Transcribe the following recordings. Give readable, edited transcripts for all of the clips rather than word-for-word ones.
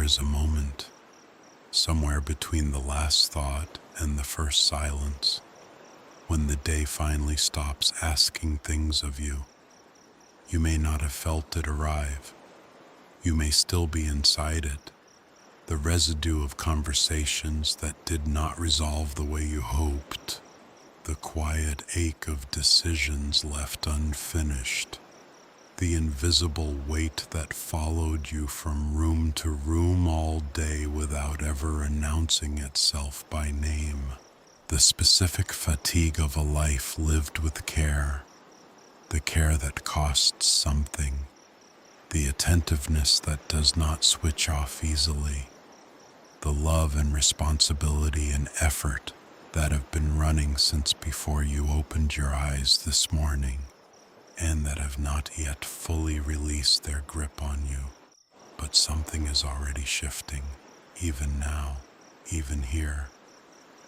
is a moment, somewhere between the last thought and the first silence, when the day finally stops asking things of you. You may not have felt it arrive. You may still be inside it, the residue of conversations that did not resolve the way you hoped, the quiet ache of decisions left unfinished, the invisible weight that followed you from room to room all day without ever announcing itself by name, the specific fatigue of a life lived with care, the care that costs something, the attentiveness that does not switch off easily, the love and responsibility and effort that have been running since before you opened your eyes this morning, and that have not yet fully released their grip on you. But something is already shifting, even now, even here,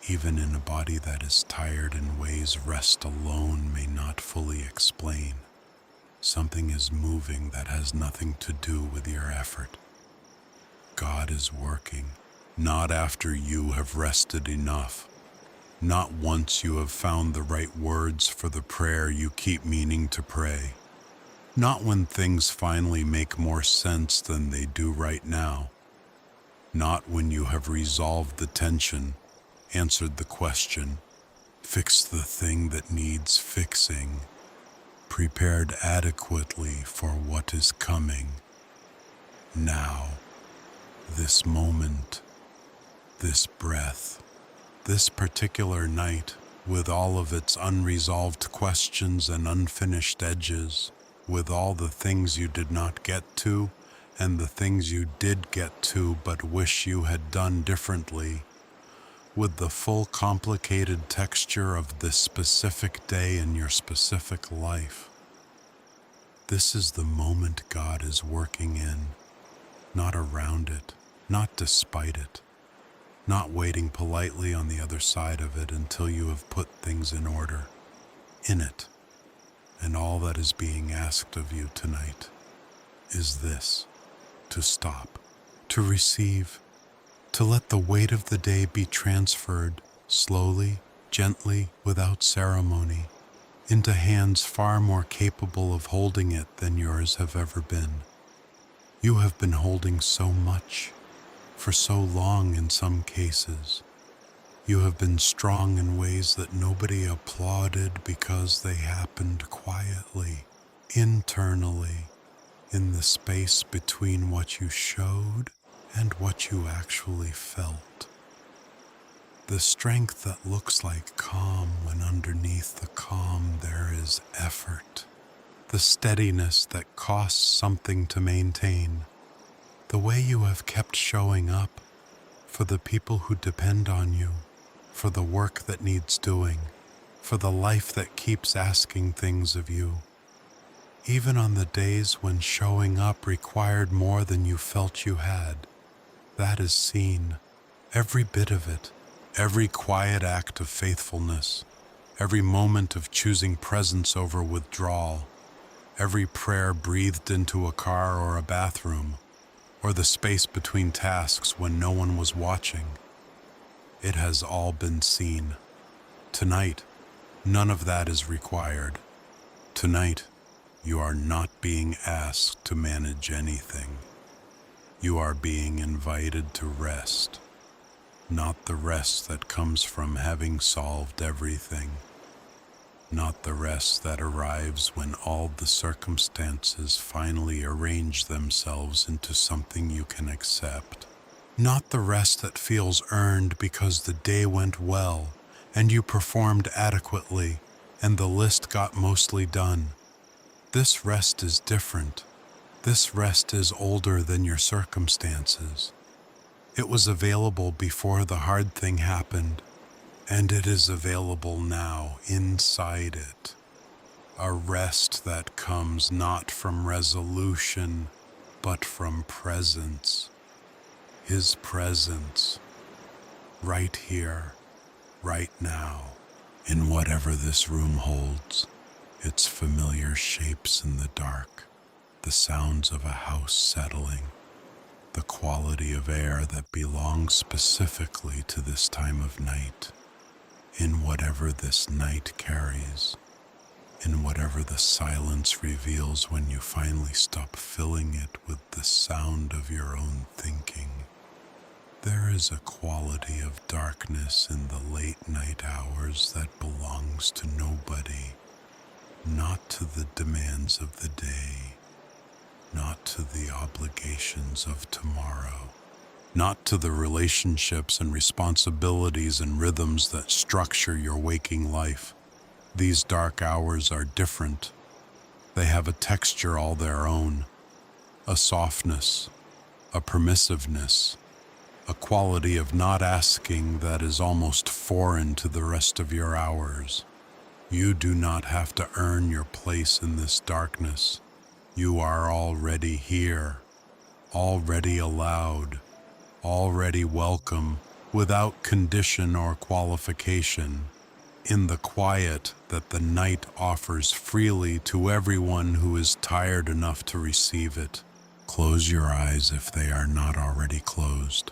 even in a body that is tired in ways rest alone may not fully explain. Something is moving that has nothing to do with your effort. God is working, not after you have rested enough, not once you have found the right words for the prayer you keep meaning to pray, not when things finally make more sense than they do right now, not when you have resolved the tension, answered the question, fixed the thing that needs fixing, prepared adequately for what is coming. Now, this moment, this breath, this particular night, with all of its unresolved questions and unfinished edges, with all the things you did not get to and the things you did get to but wish you had done differently, with the full complicated texture of this specific day in your specific life. This is the moment God is working in, not around it, not despite it, not waiting politely on the other side of it until you have put things in order, in it. And all that is being asked of you tonight is this: to stop, to receive, to let the weight of the day be transferred slowly, gently, without ceremony, into hands far more capable of holding it than yours have ever been. You have been holding so much, for so long in some cases. You have been strong in ways that nobody applauded because they happened quietly, internally, in the space between what you showed and what you actually felt. The strength that looks like calm when underneath the calm there is effort. The steadiness that costs something to maintain. The way you have kept showing up for the people who depend on you, for the work that needs doing, for the life that keeps asking things of you. Even on the days when showing up required more than you felt you had, that is seen, every bit of it, every quiet act of faithfulness, every moment of choosing presence over withdrawal, every prayer breathed into a car or a bathroom, or the space between tasks when no one was watching. It has all been seen. Tonight, none of that is required. Tonight, you are not being asked to manage anything. You are being invited to rest, not the rest that comes from having solved everything, not the rest that arrives when all the circumstances finally arrange themselves into something you can accept, not the rest that feels earned because the day went well and you performed adequately and the list got mostly done. This rest is different. This rest is older than your circumstances. It was available before the hard thing happened, and it is available now inside it. A rest that comes not from resolution, but from presence. His presence, right here, right now, in whatever this room holds, its familiar shapes in the dark, the sounds of a house settling, the quality of air that belongs specifically to this time of night, in whatever this night carries, in whatever the silence reveals when you finally stop filling it with the sound of your own thinking. There is a quality of darkness in the late night hours that belongs to nobody, not to the demands of the day, not to the obligations of tomorrow, not to the relationships and responsibilities and rhythms that structure your waking life. These dark hours are different. They have a texture all their own, a softness, a permissiveness, a quality of not asking that is almost foreign to the rest of your hours. You do not have to earn your place in this darkness. You are already here, already allowed, already welcome, without condition or qualification, in the quiet that the night offers freely to everyone who is tired enough to receive it. Close your eyes if they are not already closed.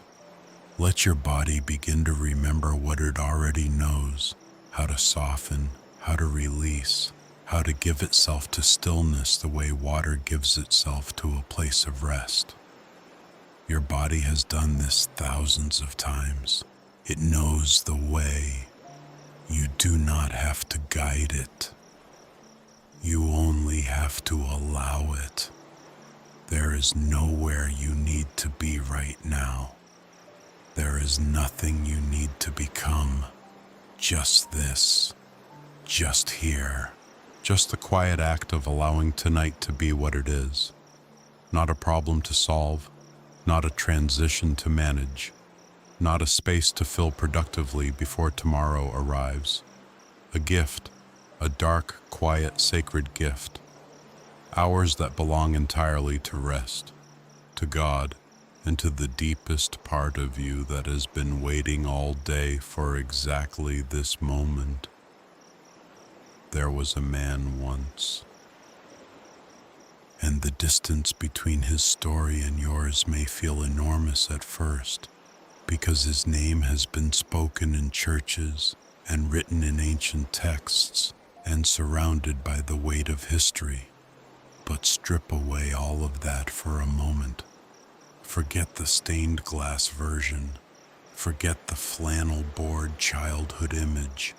Let your body begin to remember what it already knows, how to soften, how to release, how to give itself to stillness the way water gives itself to a place of rest. Your body has done this thousands of times. It knows the way. You do not have to guide it. You only have to allow it. There is nowhere you need to be right now. There is nothing you need to become. Just this. Just here. Just the quiet act of allowing tonight to be what it is. Not a problem to solve. Not a transition to manage. Not a space to fill productively before tomorrow arrives. A gift. A dark, quiet, sacred gift. Hours that belong entirely to rest. To God. And to the deepest part of you that has been waiting all day for exactly this moment. There was a man once, and the distance between his story and yours may feel enormous at first, because his name has been spoken in churches and written in ancient texts and surrounded by the weight of history. But strip away all of that for a moment. Forget the stained glass version. Forget the flannel board childhood image.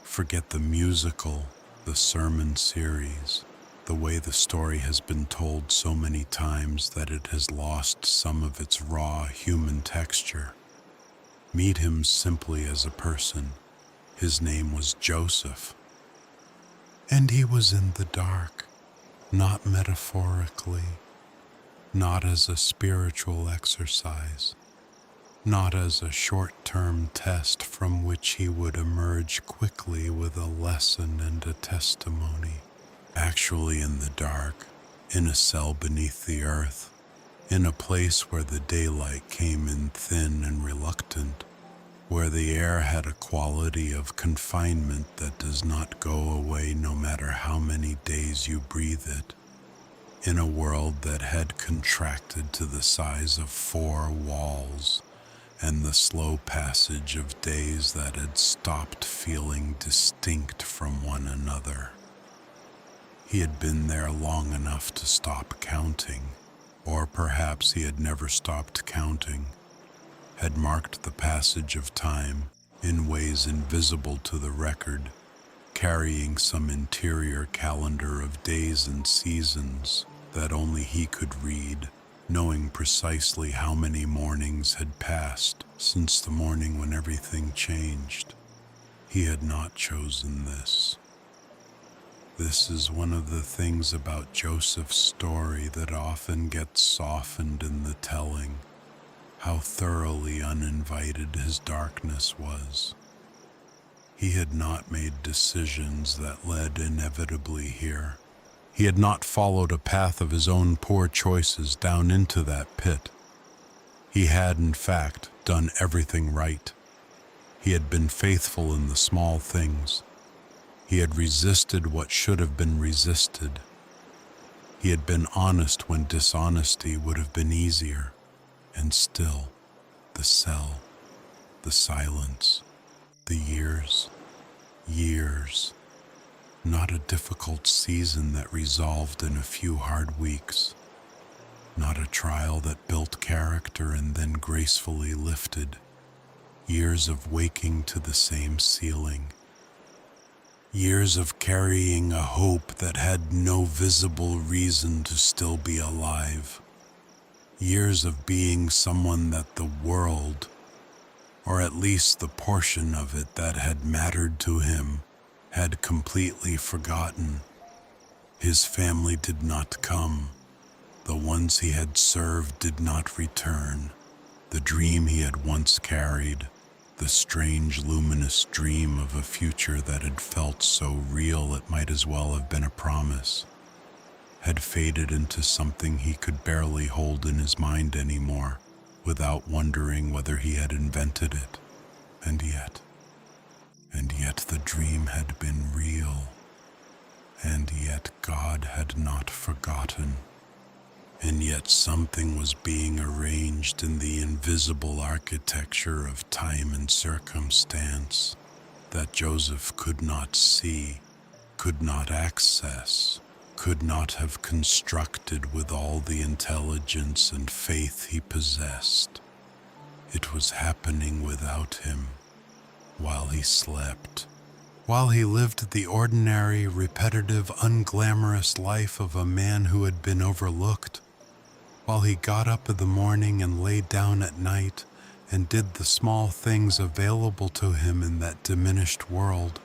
Forget the musical, the sermon series, the way the story has been told so many times that it has lost some of its raw human texture. Meet him simply as a person. His name was Joseph. And he was in the dark, not metaphorically, not as a spiritual exercise, not as a short-term test from which he would emerge quickly with a lesson and a testimony. Actually in the dark, in a cell beneath the earth, in a place where the daylight came in thin and reluctant, where the air had a quality of confinement that does not go away no matter how many days you breathe it, in a world that had contracted to the size of 4 walls, and the slow passage of days that had stopped feeling distinct from one another. He had been there long enough to stop counting, or perhaps he had never stopped counting, had marked the passage of time in ways invisible to the record, carrying some interior calendar of days and seasons that only he could read, knowing precisely how many mornings had passed since the morning when everything changed. He had not chosen this. This is one of the things about Joseph's story that often gets softened in the telling, how thoroughly uninvited his darkness was. He had not made decisions that led inevitably here. He had not followed a path of his own poor choices down into that pit. He had, in fact, done everything right. He had been faithful in the small things. He had resisted what should have been resisted. He had been honest when dishonesty would have been easier. And still, the cell, the silence, the years, not a difficult season that resolved in a few hard weeks, not a trial that built character and then gracefully lifted, years of waking to the same ceiling, years of carrying a hope that had no visible reason to still be alive, years of being someone that the world, or at least the portion of it that had mattered to him, had completely forgotten. His family did not come. The ones he had served did not return. The dream he had once carried, the strange luminous dream of a future that had felt so real it might as well have been a promise, had faded into something he could barely hold in his mind anymore, without wondering whether he had invented it. And yet the dream had been real, and yet God had not forgotten. And yet something was being arranged in the invisible architecture of time and circumstance that Joseph could not see, could not access, could not have constructed with all the intelligence and faith he possessed. It was happening without him, while he slept, while he lived the ordinary, repetitive, unglamorous life of a man who had been overlooked, while he got up in the morning and lay down at night and did the small things available to him in that diminished world.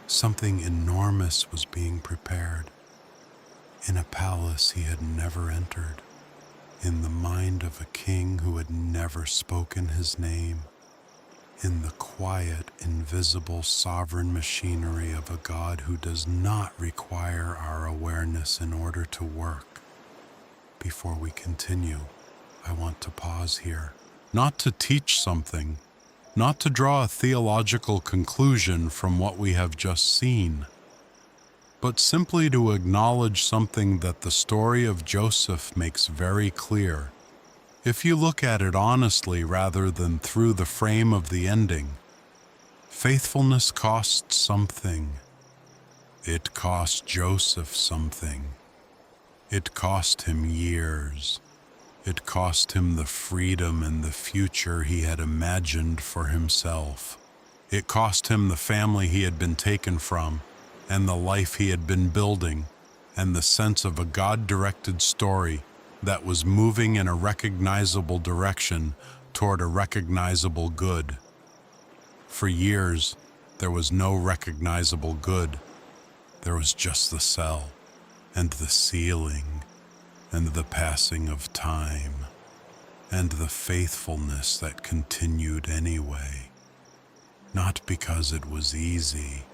Something enormous was being prepared, in a palace he had never entered, in the mind of a king who had never spoken his name, in the quiet, invisible, sovereign machinery of a God who does not require our awareness in order to work. Before we continue, I want to pause here, not to teach something, not to draw a theological conclusion from what we have just seen, but simply to acknowledge something that the story of Joseph makes very clear. If you look at it honestly rather than through the frame of the ending, faithfulness costs something. It cost Joseph something. It cost him years. It cost him the freedom and the future he had imagined for himself. It cost him the family he had been taken from, and the life he had been building, and the sense of a God-directed story that was moving in a recognizable direction toward a recognizable good. For years, there was no recognizable good. There was just the cell, and the ceiling, and the passing of time, and the faithfulness that continued anyway. Not because it was easy,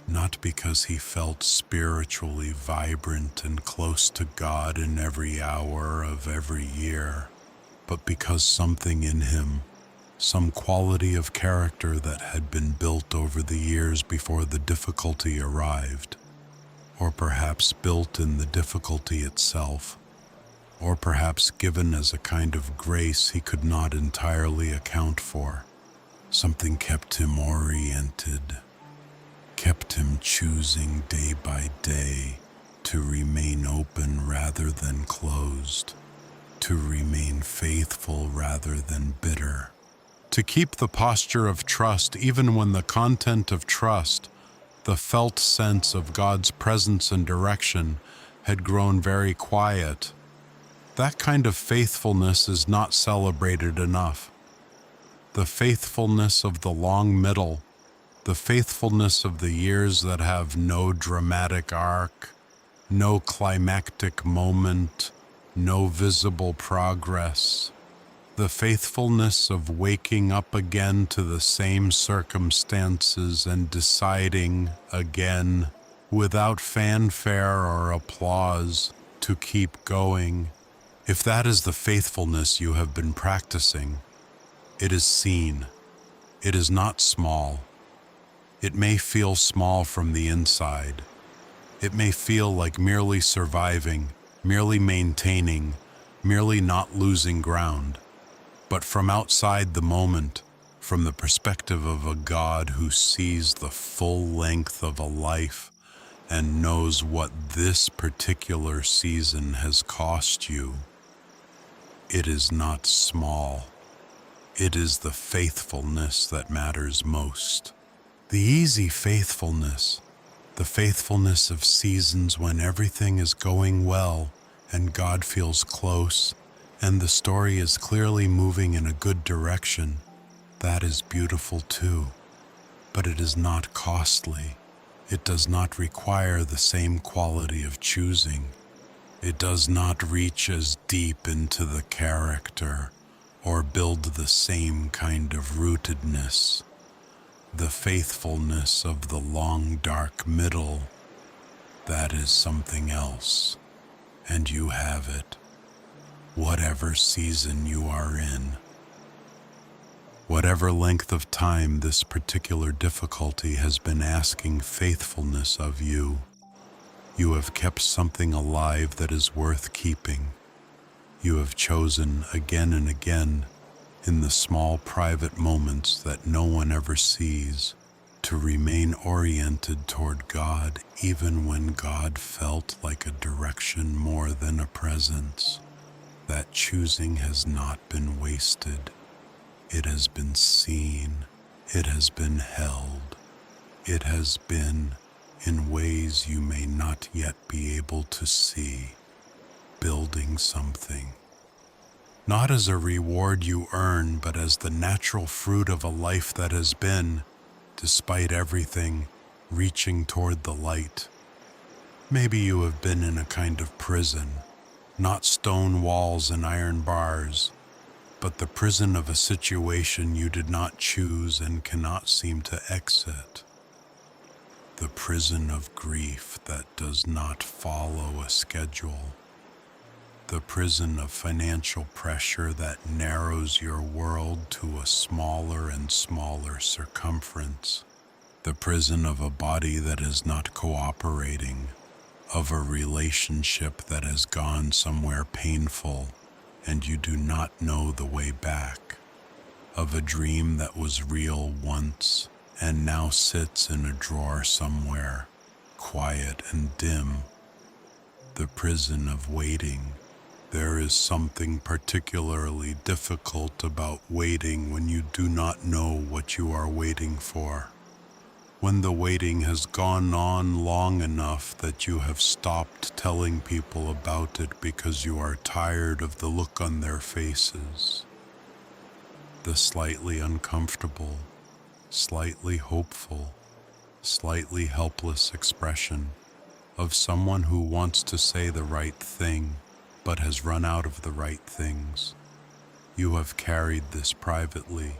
not because he felt spiritually vibrant and close to God in every hour of every year, but because something in him, some quality of character that had been built over the years before the difficulty arrived, or perhaps built in the difficulty itself, or perhaps given as a kind of grace he could not entirely account for. Something kept him oriented, kept him choosing day by day to remain open rather than closed, to remain faithful rather than bitter, to keep the posture of trust even when the content of trust, the felt sense of God's presence and direction, had grown very quiet. That kind of faithfulness is not celebrated enough. The faithfulness of the long middle, the faithfulness of the years that have no dramatic arc, no climactic moment, no visible progress. The faithfulness of waking up again to the same circumstances and deciding again, without fanfare or applause, to keep going. If that is the faithfulness you have been practicing, it is seen. It is not small. It may feel small from the inside. It may feel like merely surviving, merely maintaining, merely not losing ground, but from outside the moment, from the perspective of a God who sees the full length of a life and knows what this particular season has cost you. It is not small. It is the faithfulness that matters most. The easy faithfulness, the faithfulness of seasons when everything is going well and God feels close and the story is clearly moving in a good direction. That is beautiful too, but it is not costly. It does not require the same quality of choosing. It does not reach as deep into the character or build the same kind of rootedness. The faithfulness of the long dark middle, that is something else, and you have it, whatever season you are in. Whatever length of time this particular difficulty has been asking faithfulness of you, you have kept something alive that is worth keeping. You have chosen again and again, in the small private moments that no one ever sees, to remain oriented toward God even when God felt like a direction more than a presence. That choosing has not been wasted. It has been seen. It has been held. It has been, in ways you may not yet be able to see, building something. Not as a reward you earn, but as the natural fruit of a life that has been, despite everything, reaching toward the light. Maybe you have been in a kind of prison, not stone walls and iron bars, but the prison of a situation you did not choose and cannot seem to exit. The prison of grief that does not follow a schedule. The prison of financial pressure that narrows your world to a smaller and smaller circumference. The prison of a body that is not cooperating, of a relationship that has gone somewhere painful and you do not know the way back, of a dream that was real once and now sits in a drawer somewhere, quiet and dim. The prison of waiting. There is something particularly difficult about waiting when you do not know what you are waiting for. When the waiting has gone on long enough that you have stopped telling people about it because you are tired of the look on their faces. The slightly uncomfortable, slightly hopeful, slightly helpless expression of someone who wants to say the right thing but has run out of the right things. You have carried this privately.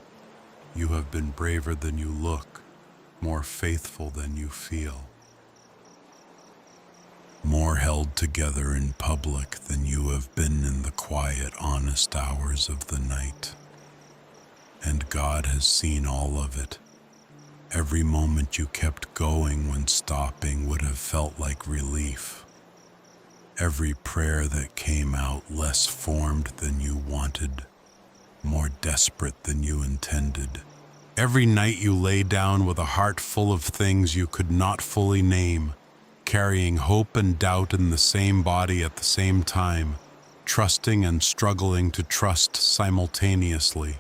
You have been braver than you look, more faithful than you feel, more held together in public than you have been in the quiet, honest hours of the night. And God has seen all of it. Every moment you kept going when stopping would have felt like relief. Every prayer that came out less formed than you wanted, more desperate than you intended. Every night you lay down with a heart full of things you could not fully name, carrying hope and doubt in the same body at the same time, trusting and struggling to trust simultaneously.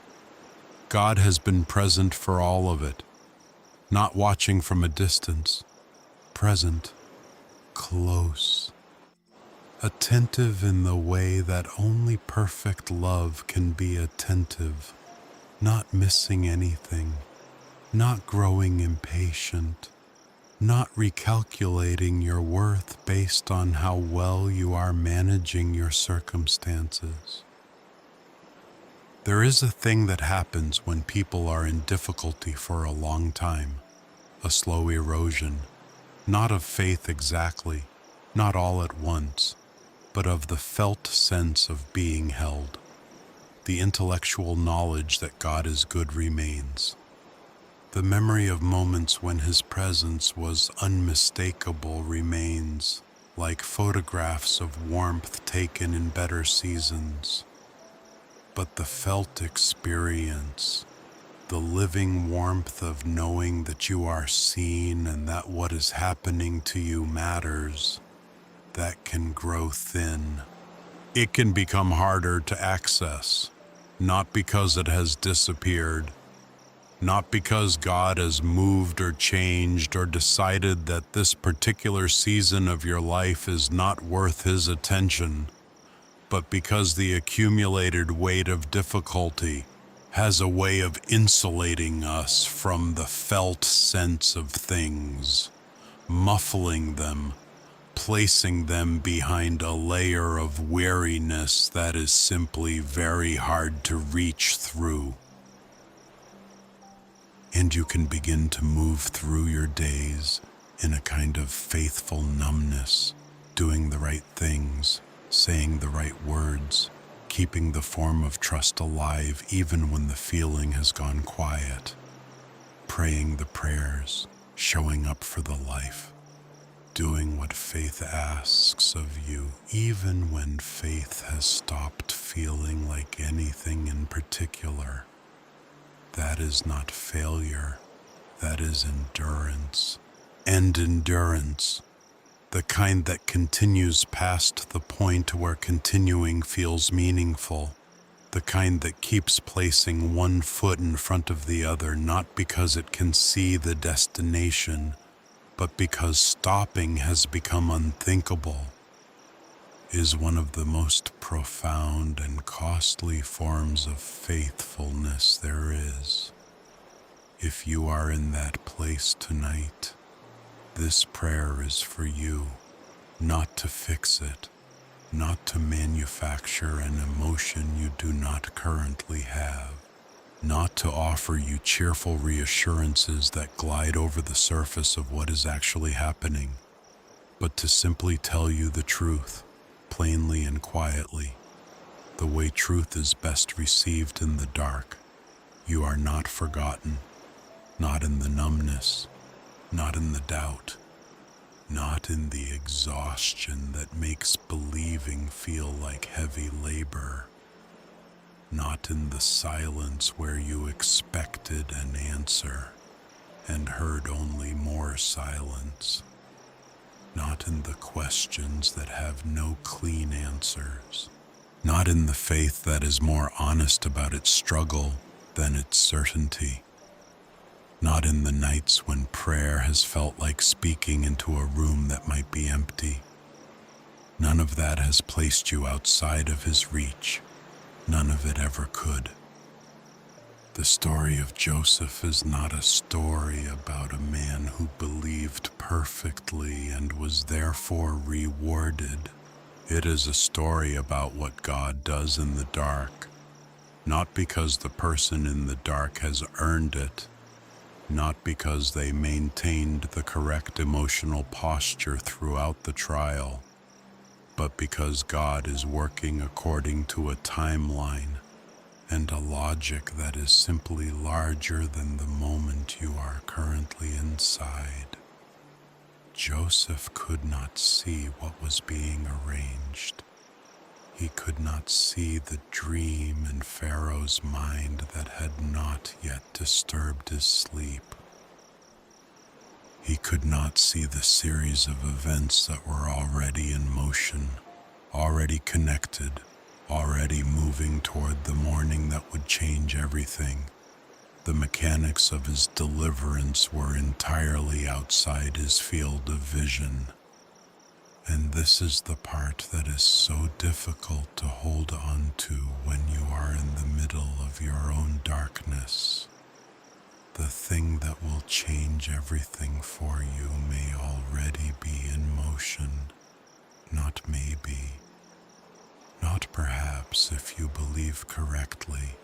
God has been present for all of it, not watching from a distance, present, close. Attentive in the way that only perfect love can be attentive, not missing anything, not growing impatient, not recalculating your worth based on how well you are managing your circumstances. There is a thing that happens when people are in difficulty for a long time, a slow erosion, not of faith exactly, not all at once, but of the felt sense of being held. The intellectual knowledge that God is good remains. The memory of moments when His presence was unmistakable remains. like photographs of warmth taken in better seasons. But the felt experience, the living warmth of knowing that you are seen and that what is happening to you matters, that can grow thin. It can become harder to access, not because it has disappeared, not because God has moved or changed or decided that this particular season of your life is not worth His attention, but because the accumulated weight of difficulty has a way of insulating us from the felt sense of things, muffling them, placing them behind a layer of weariness that is simply very hard to reach through. And you can begin to move through your days in a kind of faithful numbness, doing the right things, saying the right words, keeping the form of trust alive even when the feeling has gone quiet, praying the prayers, showing up for the life, doing what faith asks of you, even when faith has stopped feeling like anything in particular. That is not failure, that is endurance. And endurance, the kind that continues past the point where continuing feels meaningful, the kind that keeps placing one foot in front of the other, not because it can see the destination, but because stopping has become unthinkable, is one of the most profound and costly forms of faithfulness there is. If you are in that place tonight, this prayer is for you, not to fix it, not to manufacture an emotion you do not currently have, not to offer you cheerful reassurances that glide over the surface of what is actually happening, but to simply tell you the truth, plainly and quietly, the way truth is best received in the dark. You are not forgotten, not in the numbness, not in the doubt, not in the exhaustion that makes believing feel like heavy labor, not in the silence where you expected an answer and heard only more silence, not in the questions that have no clean answers, not in the faith that is more honest about its struggle than its certainty, not in the nights when prayer has felt like speaking into a room that might be empty. None of that has placed you outside of His reach. None of it ever could. The story of Joseph is not a story about a man who believed perfectly and was therefore rewarded. It is a story about what God does in the dark, not because the person in the dark has earned it, not because they maintained the correct emotional posture throughout the trial, but because God is working according to a timeline and a logic that is simply larger than the moment you are currently inside. Joseph could not see what was being arranged. He could not see the dream in Pharaoh's mind that had not yet disturbed his sleep. He could not see the series of events that were already in motion, already connected, already moving toward the morning that would change everything. The mechanics of his deliverance were entirely outside his field of vision. And this is the part that is so difficult to hold on to when you are in the middle of your own darkness. The thing that will change everything for you may already be in motion, not maybe, not perhaps if you believe correctly,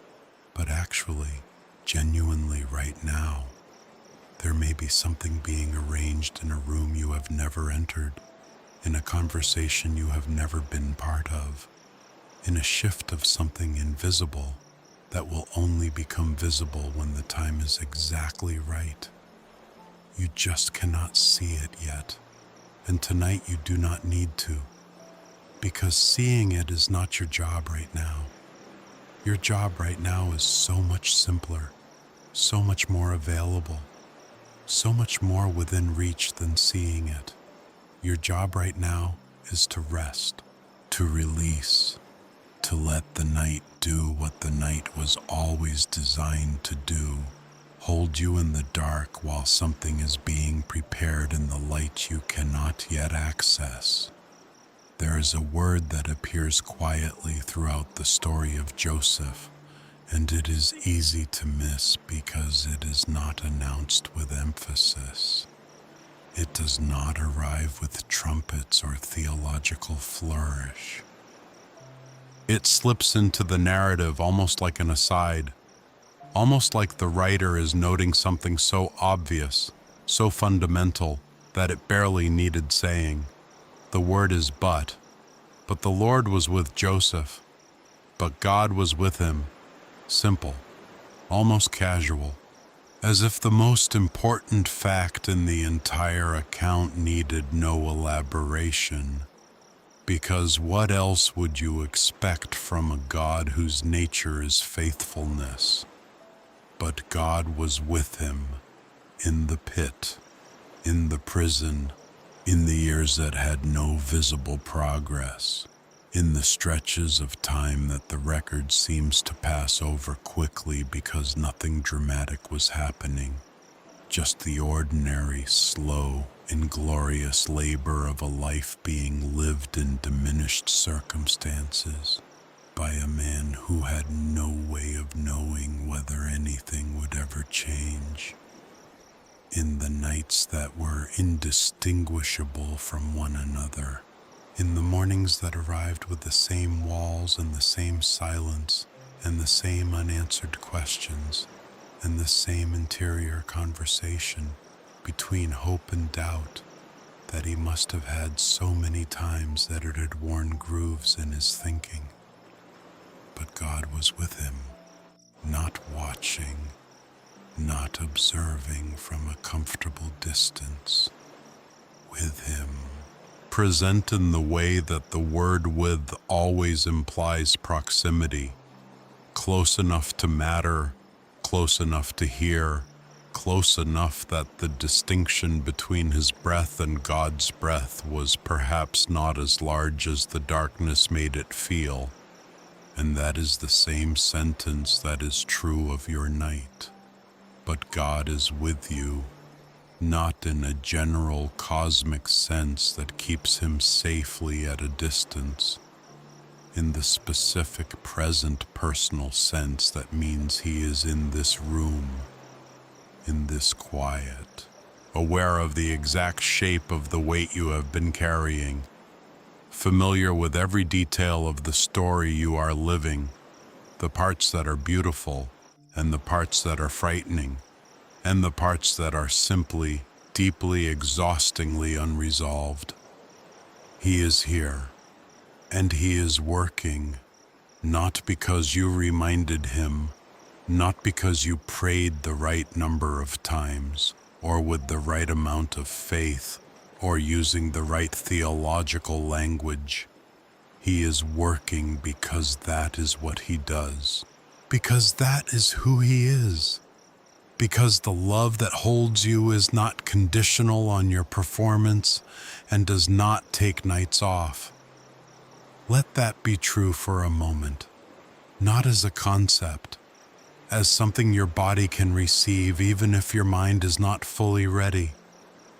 but actually, genuinely right now. There may be something being arranged in a room you have never entered, in a conversation you have never been part of, in a shift of something invisible that will only become visible when the time is exactly right. You just cannot see it yet. And tonight you do not need to, because seeing it is not your job right now. Your job right now is so much simpler, so much more available, so much more within reach than seeing it. Your job right now is to rest, to release, to let the night do what the night was always designed to do. Hold you in the dark while something is being prepared in the light you cannot yet access. There is a word that appears quietly throughout the story of Joseph, and it is easy to miss because it is not announced with emphasis. It does not arrive with trumpets or theological flourish. It slips into the narrative almost like an aside, almost like the writer is noting something so obvious, so fundamental, that it barely needed saying. The word is but the Lord was with Joseph, but God was with him. Simple, almost casual, as if the most important fact in the entire account needed no elaboration. Because what else would you expect from a God whose nature is faithfulness? But God was with him, in the pit, in the prison, in the years that had no visible progress, in the stretches of time that the record seems to pass over quickly because nothing dramatic was happening, just the ordinary, slow, inglorious labor of a life being lived in diminished circumstances by a man who had no way of knowing whether anything would ever change. In the nights that were indistinguishable from one another, in the mornings that arrived with the same walls and the same silence and the same unanswered questions and the same interior conversation between hope and doubt that he must have had so many times that it had worn grooves in his thinking. But God was with him, not watching, not observing from a comfortable distance, with him, present in the way that the word with always implies proximity, close enough to matter, close enough to hear, close enough that the distinction between his breath and God's breath was perhaps not as large as the darkness made it feel. And that is the same sentence that is true of your night. But God is with you, not in a general cosmic sense that keeps him safely at a distance, in the specific present personal sense that means he is in this room, in this quiet, aware of the exact shape of the weight you have been carrying, familiar with every detail of the story you are living, the parts that are beautiful and the parts that are frightening, and the parts that are simply, deeply, exhaustingly unresolved. He is here, and he is working, not because you reminded him, not because you prayed the right number of times, or with the right amount of faith, or using the right theological language. He is working because that is what he does, because that is who he is, because the love that holds you is not conditional on your performance and does not take nights off. Let that be true for a moment, not as a concept, as something your body can receive even if your mind is not fully ready.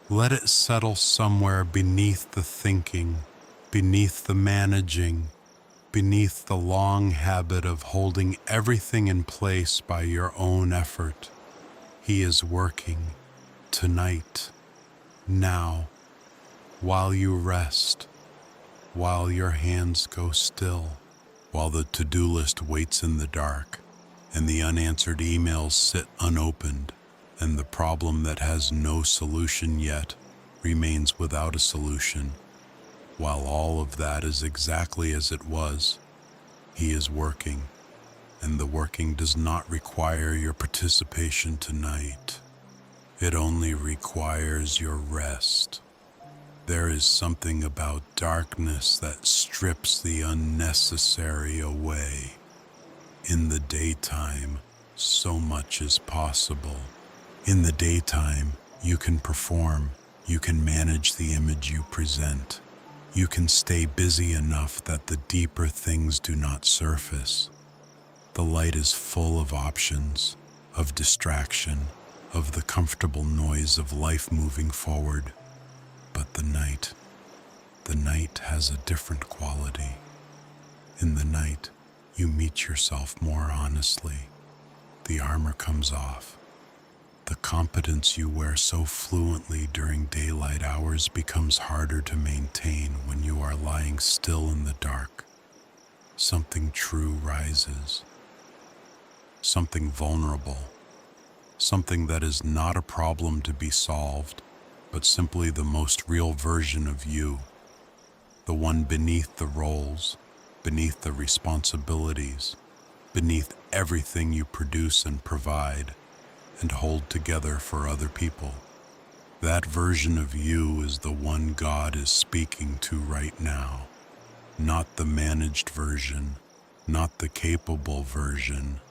Let it settle somewhere beneath the thinking, beneath the managing, beneath the long habit of holding everything in place by your own effort. He is working, tonight, now, while you rest, while your hands go still, while the to-do list waits in the dark, and the unanswered emails sit unopened, and the problem that has no solution yet remains without a solution. While all of that is exactly as it was, he is working, and the working does not require your participation tonight. It only requires your rest. There is something about darkness that strips the unnecessary away. In the daytime, so much is possible. In the daytime, you can perform, you can manage the image you present. You can stay busy enough that the deeper things do not surface. The light is full of options, of distraction, of the comfortable noise of life moving forward. But the night has a different quality. In the night, you meet yourself more honestly. The armor comes off. The competence you wear so fluently during daylight hours becomes harder to maintain when you are lying still in the dark. Something true rises. Something vulnerable. Something that is not a problem to be solved, but simply the most real version of you. The one beneath the roles, beneath the responsibilities, beneath everything you produce and provide and hold together for other people. That version of you is the one God is speaking to right now. Not the managed version, not the capable version,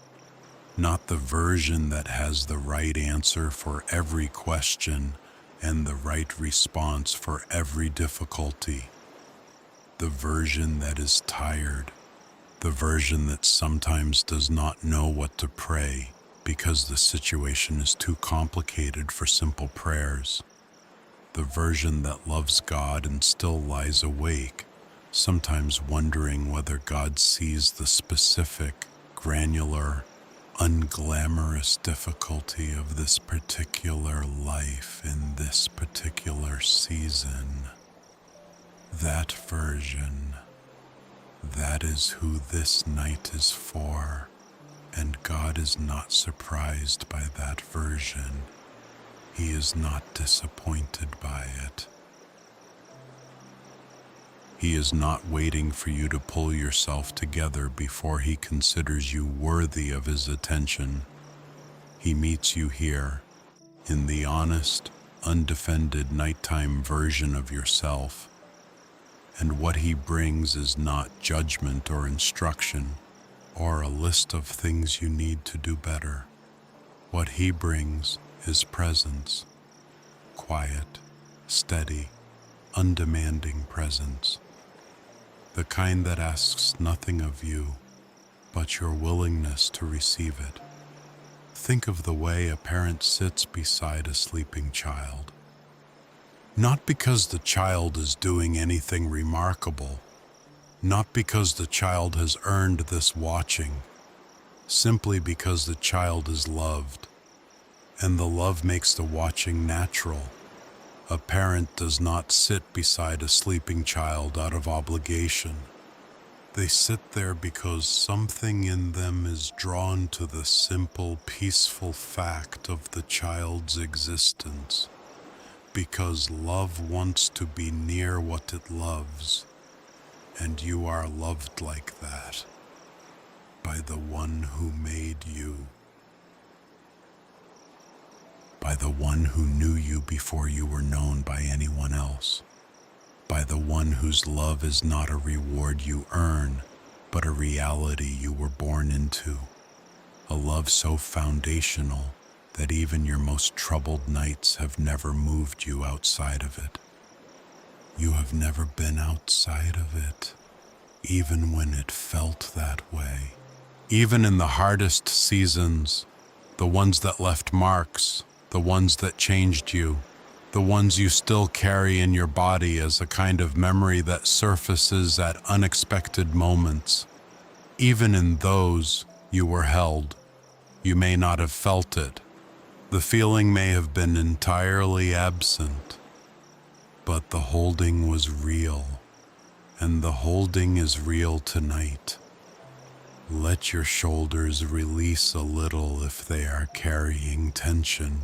not the version that has the right answer for every question and the right response for every difficulty. The version that is tired, the version that sometimes does not know what to pray because the situation is too complicated for simple prayers. The version that loves God and still lies awake, sometimes wondering whether God sees the specific, granular, unglamorous difficulty of this particular life in this particular season. That version, that is who this night is for, and God is not surprised by that version. He is not disappointed by it. He is not waiting for you to pull yourself together before he considers you worthy of his attention. He meets you here, in the honest, undefended nighttime version of yourself. And what he brings is not judgment or instruction, or a list of things you need to do better. What he brings is presence, quiet, steady, undemanding presence. The kind that asks nothing of you, but your willingness to receive it. Think of the way a parent sits beside a sleeping child. Not because the child is doing anything remarkable, not because the child has earned this watching, simply because the child is loved, and the love makes the watching natural. A parent does not sit beside a sleeping child out of obligation. They sit there because something in them is drawn to the simple, peaceful fact of the child's existence. Because love wants to be near what it loves, and you are loved like that, by the one who made you. By the one who knew you before you were known by anyone else, by the one whose love is not a reward you earn, but a reality you were born into, a love so foundational that even your most troubled nights have never moved you outside of it. You have never been outside of it, even when it felt that way. Even in the hardest seasons, the ones that left marks, the ones that changed you, the ones you still carry in your body as a kind of memory that surfaces at unexpected moments. Even in those, you were held. You may not have felt it. The feeling may have been entirely absent, but the holding was real, and the holding is real tonight. Let your shoulders release a little if they are carrying tension.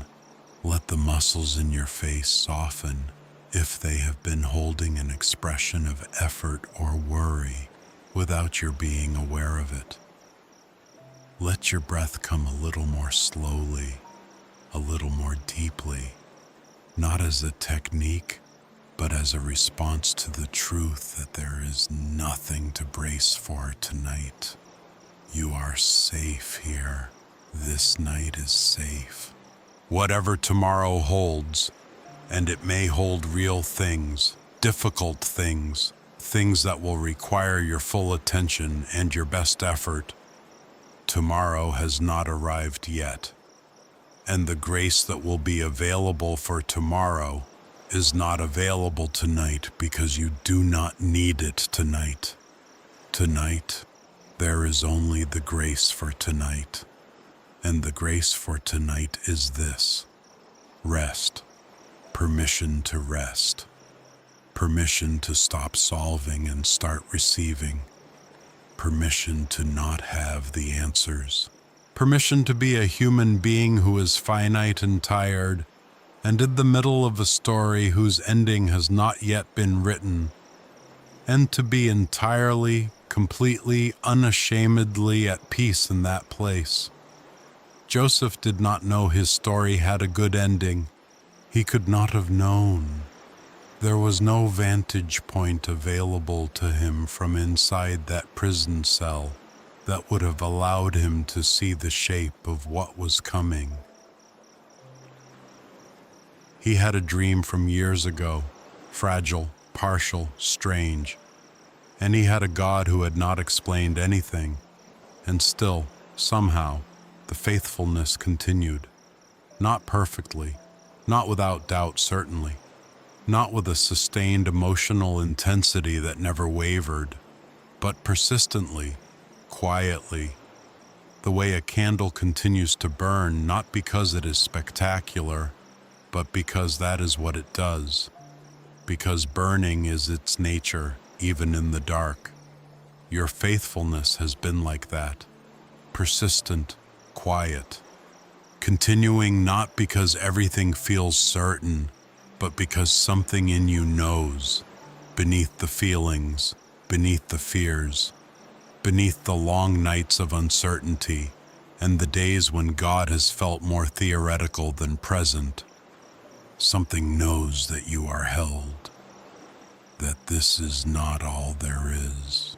Let the muscles in your face soften if they have been holding an expression of effort or worry without your being aware of it. Let your breath come a little more slowly, a little more deeply, not as a technique, but as a response to the truth that there is nothing to brace for tonight. You are safe here. This night is safe. Whatever tomorrow holds, and it may hold real things, difficult things, things that will require your full attention and your best effort, tomorrow has not arrived yet. And the grace that will be available for tomorrow is not available tonight because you do not need it tonight. Tonight, there is only the grace for tonight. And the grace for tonight is this: rest. Permission to rest. Permission to stop solving and start receiving. Permission to not have the answers. Permission to be a human being who is finite and tired, and in the middle of a story whose ending has not yet been written, and to be entirely, completely, unashamedly at peace in that place. Joseph did not know his story had a good ending. He could not have known. There was no vantage point available to him from inside that prison cell that would have allowed him to see the shape of what was coming. He had a dream from years ago, fragile, partial, strange, and he had a God who had not explained anything, and still, somehow, the faithfulness continued. Not perfectly, not without doubt certainly, not with a sustained emotional intensity that never wavered, but persistently, quietly, the way a candle continues to burn, not because it is spectacular, but because that is what it does, because burning is its nature, even in the dark. Your faithfulness has been like that, persistent, quiet, continuing not because everything feels certain, but because something in you knows, beneath the feelings, beneath the fears, beneath the long nights of uncertainty, and the days when God has felt more theoretical than present. Something knows that you are held, that this is not all there is,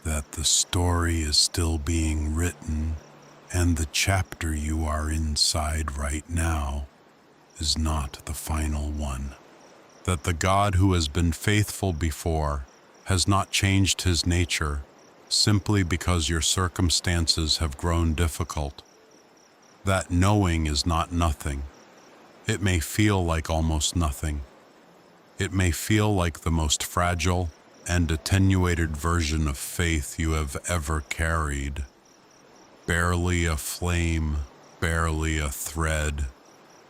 that the story is still being written, and the chapter you are inside right now is not the final one. That the God who has been faithful before has not changed his nature simply because your circumstances have grown difficult. That knowing is not nothing. It may feel like almost nothing. It may feel like the most fragile and attenuated version of faith you have ever carried. Barely a flame, barely a thread,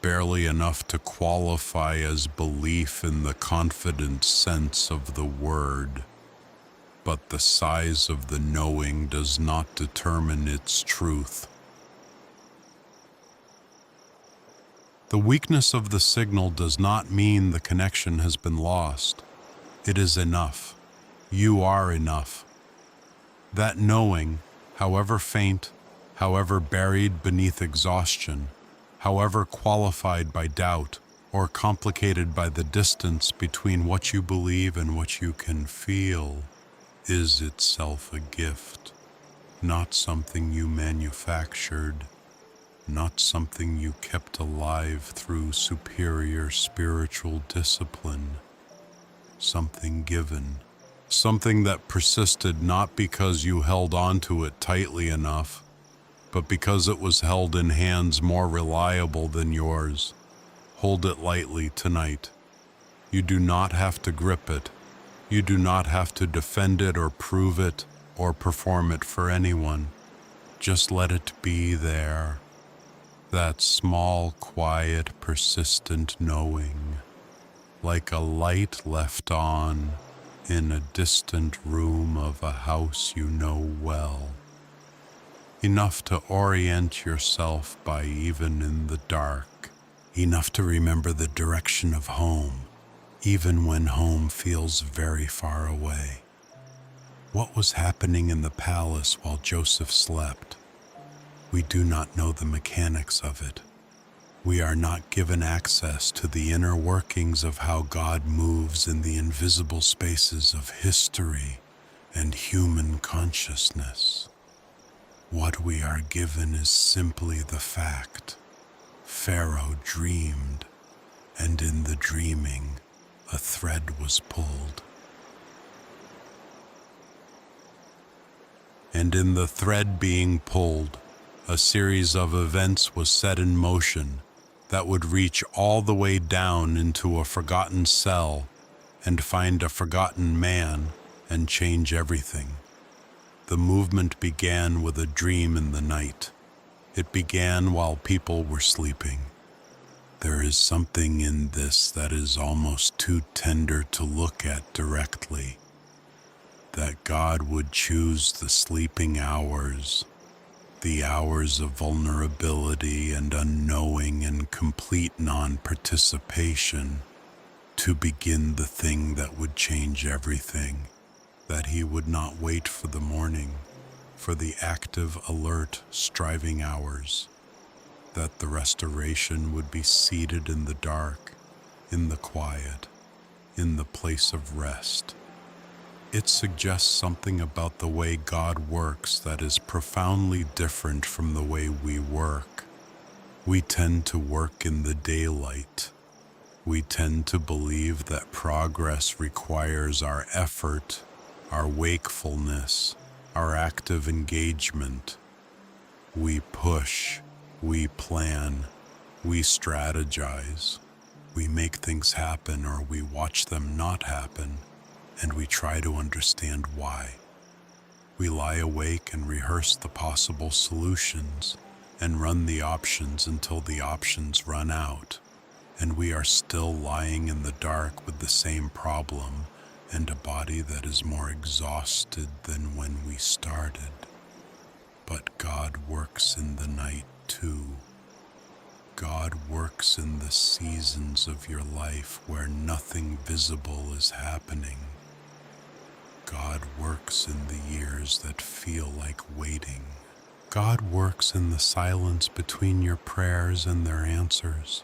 barely enough to qualify as belief in the confident sense of the word. But the size of the knowing does not determine its truth. The weakness of the signal does not mean the connection has been lost. It is enough. You are enough. That knowing, however faint, however buried beneath exhaustion, however qualified by doubt or complicated by the distance between what you believe and what you can feel, is itself a gift, not something you manufactured, not something you kept alive through superior spiritual discipline, something given, something that persisted not because you held on to it tightly enough, but because it was held in hands more reliable than yours. Hold it lightly tonight. You do not have to grip it. You do not have to defend it or prove it or perform it for anyone. Just let it be there. That small, quiet, persistent knowing, like a light left on in a distant room of a house you know well. Enough to orient yourself by even in the dark. Enough to remember the direction of home, even when home feels very far away. What was happening in the palace while Joseph slept? We do not know the mechanics of it. We are not given access to the inner workings of how God moves in the invisible spaces of history and human consciousness. What we are given is simply the fact: Pharaoh dreamed, and in the dreaming, a thread was pulled. And in the thread being pulled, a series of events was set in motion that would reach all the way down into a forgotten cell and find a forgotten man and change everything. The movement began with a dream in the night. It began while people were sleeping. There is something in this that is almost too tender to look at directly. That God would choose the sleeping hours, the hours of vulnerability and unknowing and complete non-participation, to begin the thing that would change everything. That He would not wait for the morning, for the active, alert, striving hours. That the restoration would be seated in the dark, in the quiet, in the place of rest. It suggests something about the way God works that is profoundly different from the way we work. We tend to work in the daylight. We tend to believe that progress requires our effort, our wakefulness, our active engagement. We push, we plan, we strategize, we make things happen or we watch them not happen, and we try to understand why. We lie awake and rehearse the possible solutions and run the options until the options run out, and we are still lying in the dark with the same problem and a body that is more exhausted than when we started. But God works in the night too. God works in the seasons of your life where nothing visible is happening. God works in the years that feel like waiting. God works in the silence between your prayers and their answers.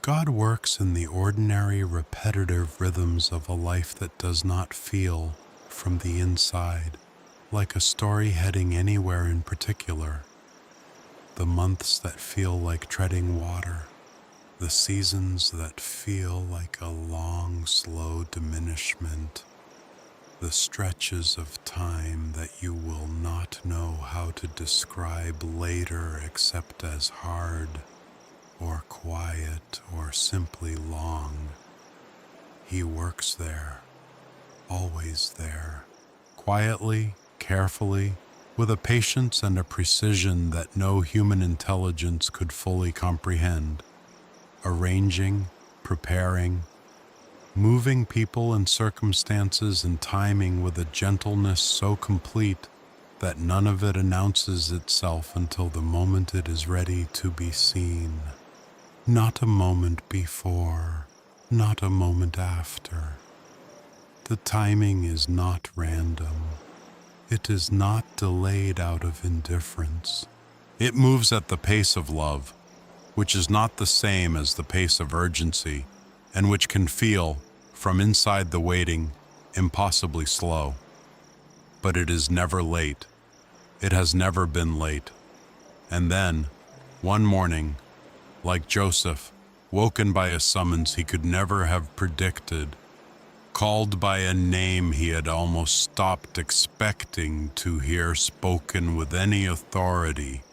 God works in the ordinary, repetitive rhythms of a life that does not feel, from the inside, like a story heading anywhere in particular. The months that feel like treading water, the seasons that feel like a long, slow diminishment, the stretches of time that you will not know how to describe later except as hard, or quiet, or simply long. He works there, always there, quietly, carefully, with a patience and a precision that no human intelligence could fully comprehend, arranging, preparing, moving people and circumstances and timing with a gentleness so complete that none of it announces itself until the moment it is ready to be seen. Not a moment before, not a moment after. The timing is not random. It is not delayed out of indifference. It moves at the pace of love, which is not the same as the pace of urgency, and which can feel, from inside the waiting, impossibly slow. But it is never late. It has never been late. And then, one morning, like Joseph, woken by a summons he could never have predicted, called by a name he had almost stopped expecting to hear spoken with any authority,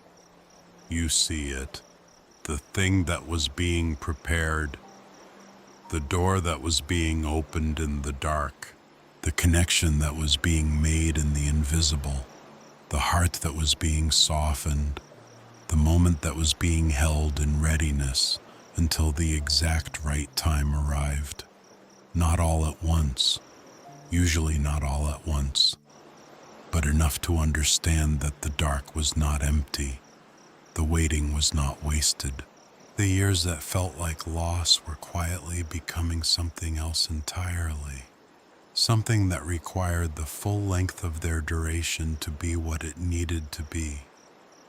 you see it, the thing that was being prepared, the door that was being opened in the dark, the connection that was being made in the invisible, the heart that was being softened, the moment that was being held in readiness until the exact right time arrived. Not all at once, usually not all at once, but enough to understand that the dark was not empty, the waiting was not wasted. The years that felt like loss were quietly becoming something else entirely, something that required the full length of their duration to be what it needed to be,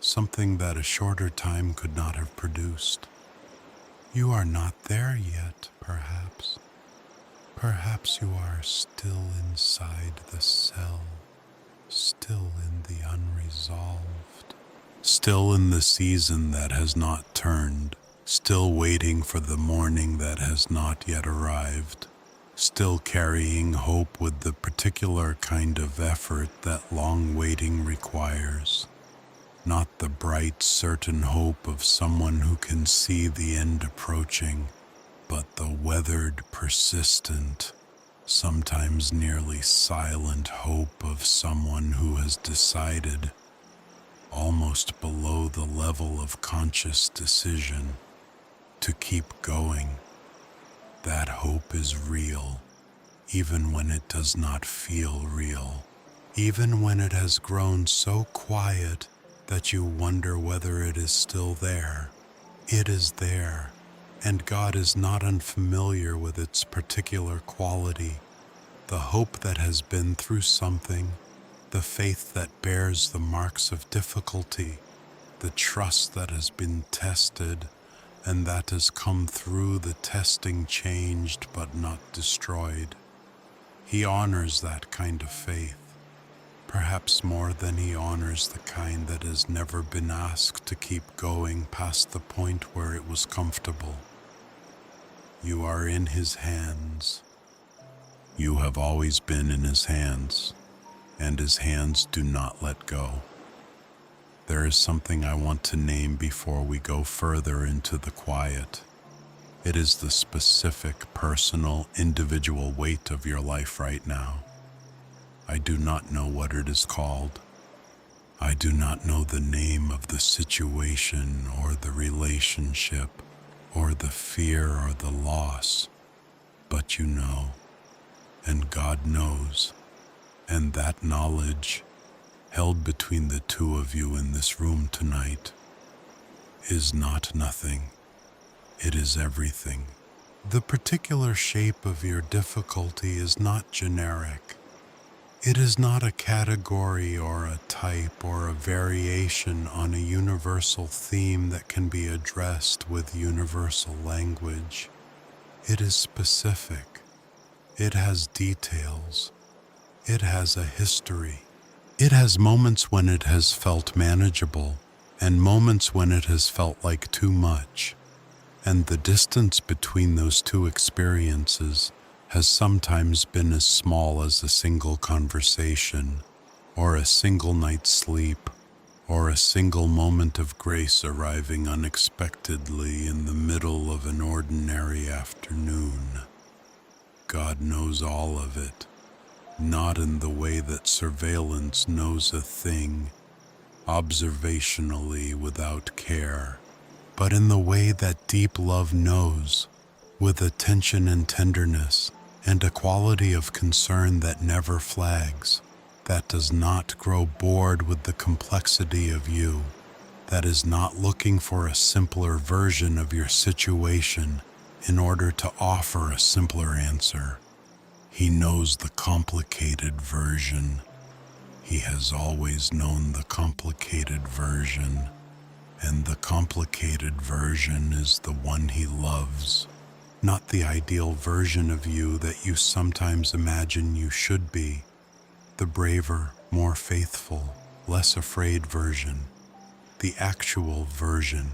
something that a shorter time could not have produced. You are not there yet, perhaps. Perhaps you are still inside the cell, still in the unresolved, still in the season that has not turned, still waiting for the morning that has not yet arrived, still carrying hope with the particular kind of effort that long waiting requires. Not the bright, certain hope of someone who can see the end approaching, but the weathered, persistent, sometimes nearly silent hope of someone who has decided, almost below the level of conscious decision, to keep going. That hope is real, even when it does not feel real, even when it has grown so quiet that you wonder whether it is still there. It is there, and God is not unfamiliar with its particular quality. The hope that has been through something, the faith that bears the marks of difficulty, the trust that has been tested and that has come through the testing, changed but not destroyed. He honors that kind of faith, perhaps more than he honors the kind that has never been asked to keep going past the point where it was comfortable. You are in his hands. You have always been in his hands, and his hands do not let go. There is something I want to name before we go further into the quiet. It is the specific, personal, individual weight of your life right now. I do not know what it is called. I do not know the name of the situation or the relationship or the fear or the loss, but you know, and God knows, and that knowledge, held between the two of you in this room tonight, is not nothing. It is everything. The particular shape of your difficulty is not generic. It is not a category or a type or a variation on a universal theme that can be addressed with universal language. It is specific. It has details. It has a history. It has moments when it has felt manageable and moments when it has felt like too much. And the distance between those two experiences has sometimes been as small as a single conversation, or a single night's sleep, or a single moment of grace arriving unexpectedly in the middle of an ordinary afternoon. God knows all of it, not in the way that surveillance knows a thing, observationally without care, but in the way that deep love knows, with attention and tenderness, and a quality of concern that never flags, that does not grow bored with the complexity of you, that is not looking for a simpler version of your situation in order to offer a simpler answer. He knows the complicated version. He has always known the complicated version, and the complicated version is the one he loves. Not the ideal version of you that you sometimes imagine you should be, the braver, more faithful, less afraid version, the actual version,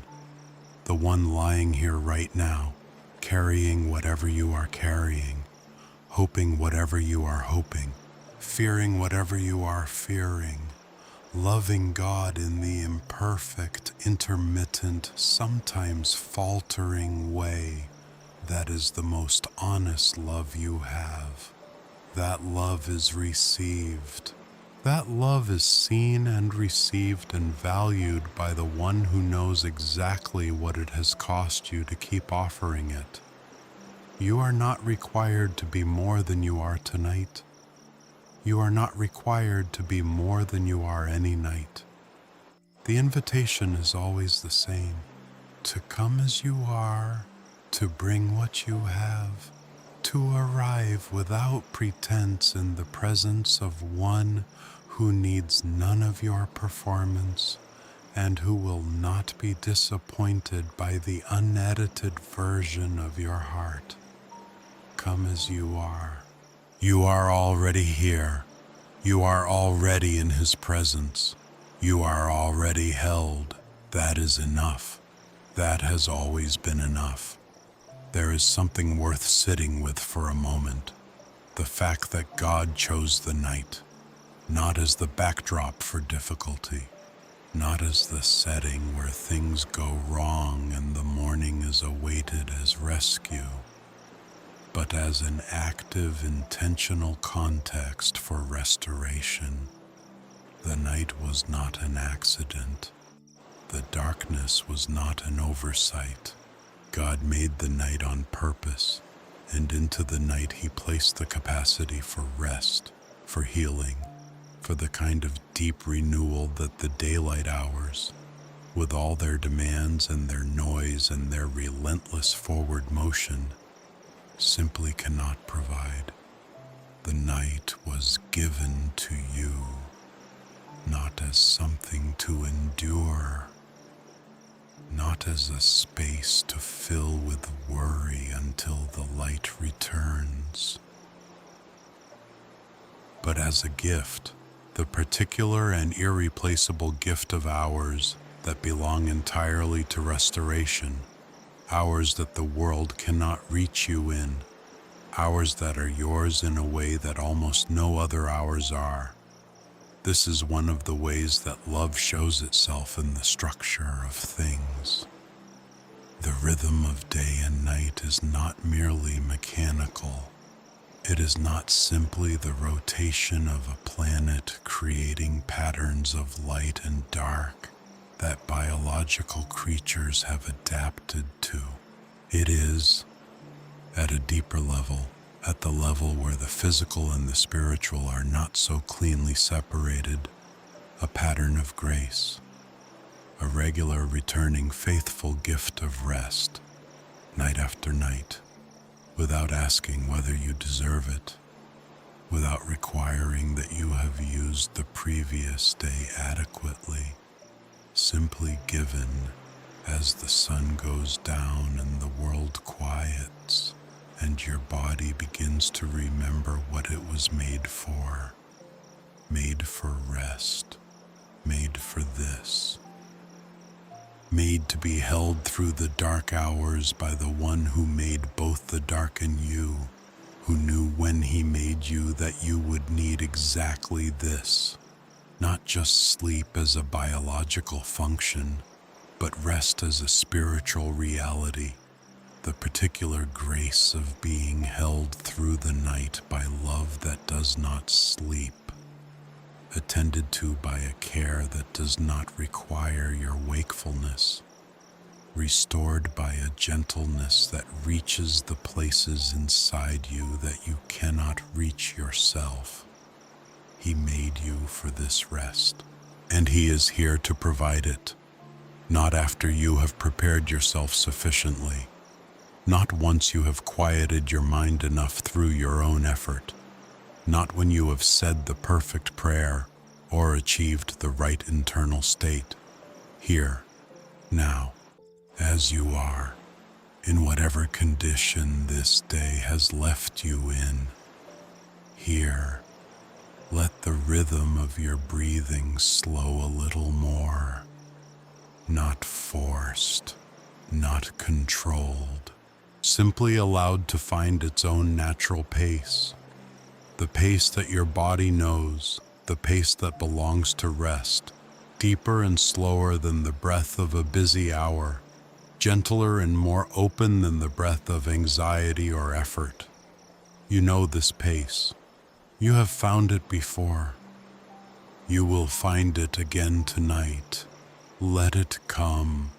the one lying here right now, carrying whatever you are carrying, hoping whatever you are hoping, fearing whatever you are fearing, loving God in the imperfect, intermittent, sometimes faltering way that is the most honest love you have. That love is received. That love is seen and received and valued by the one who knows exactly what it has cost you to keep offering it. You are not required to be more than you are tonight. You are not required to be more than you are any night. The invitation is always the same: to come as you are, to bring what you have, to arrive without pretense in the presence of one who needs none of your performance and who will not be disappointed by the unedited version of your heart. Come as you are. You are already here. You are already in His presence. You are already held. That is enough. That has always been enough. There is something worth sitting with for a moment. The fact that God chose the night, not as the backdrop for difficulty, not as the setting where things go wrong and the morning is awaited as rescue, but as an active, intentional context for restoration. The night was not an accident. The darkness was not an oversight. God made the night on purpose, and into the night He placed the capacity for rest, for healing, for the kind of deep renewal that the daylight hours, with all their demands and their noise and their relentless forward motion, simply cannot provide. The night was given to you, not as something to endure, not as a space to fill with worry until the light returns, but as a gift, the particular and irreplaceable gift of hours that belong entirely to restoration, hours that the world cannot reach you in, hours that are yours in a way that almost no other hours are. This is one of the ways that love shows itself in the structure of things. The rhythm of day and night is not merely mechanical. It is not simply the rotation of a planet creating patterns of light and dark that biological creatures have adapted to. It is, at a deeper level, at the level where the physical and the spiritual are not so cleanly separated, a pattern of grace, a regular returning faithful gift of rest, night after night, without asking whether you deserve it, without requiring that you have used the previous day adequately, simply given as the sun goes down and the world quiets, and your body begins to remember what it was made for rest, made for this, made to be held through the dark hours by the one who made both the dark and you, who knew when He made you that you would need exactly this, not just sleep as a biological function, but rest as a spiritual reality. The particular grace of being held through the night by love that does not sleep, attended to by a care that does not require your wakefulness, restored by a gentleness that reaches the places inside you that you cannot reach yourself. He made you for this rest, and He is here to provide it, not after you have prepared yourself sufficiently, not once you have quieted your mind enough through your own effort, not when you have said the perfect prayer or achieved the right internal state. Here, now, as you are, in whatever condition this day has left you in. Here, let the rhythm of your breathing slow a little more, not forced, not controlled, simply allowed to find its own natural pace, the pace that your body knows, the pace that belongs to rest, deeper and slower than the breath of a busy hour, gentler and more open than the breath of anxiety or effort. You know this pace. You have found it before. You will find it again tonight. Let it come.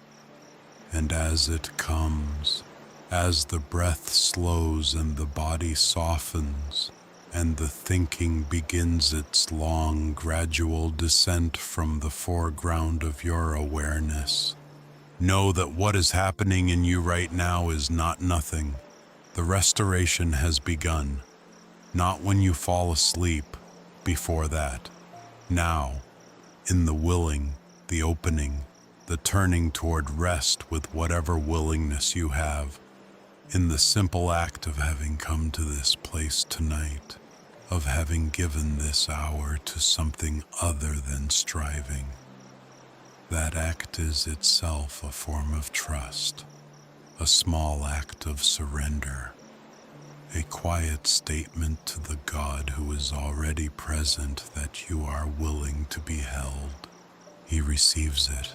And as it comes, as the breath slows and the body softens, and the thinking begins its long, gradual descent from the foreground of your awareness, know that what is happening in you right now is not nothing. The restoration has begun, not when you fall asleep, before that. Now, in the willing, the opening, the turning toward rest with whatever willingness you have, in the simple act of having come to this place tonight, of having given this hour to something other than striving. That act is itself a form of trust, a small act of surrender, a quiet statement to the God who is already present that you are willing to be held. He receives it.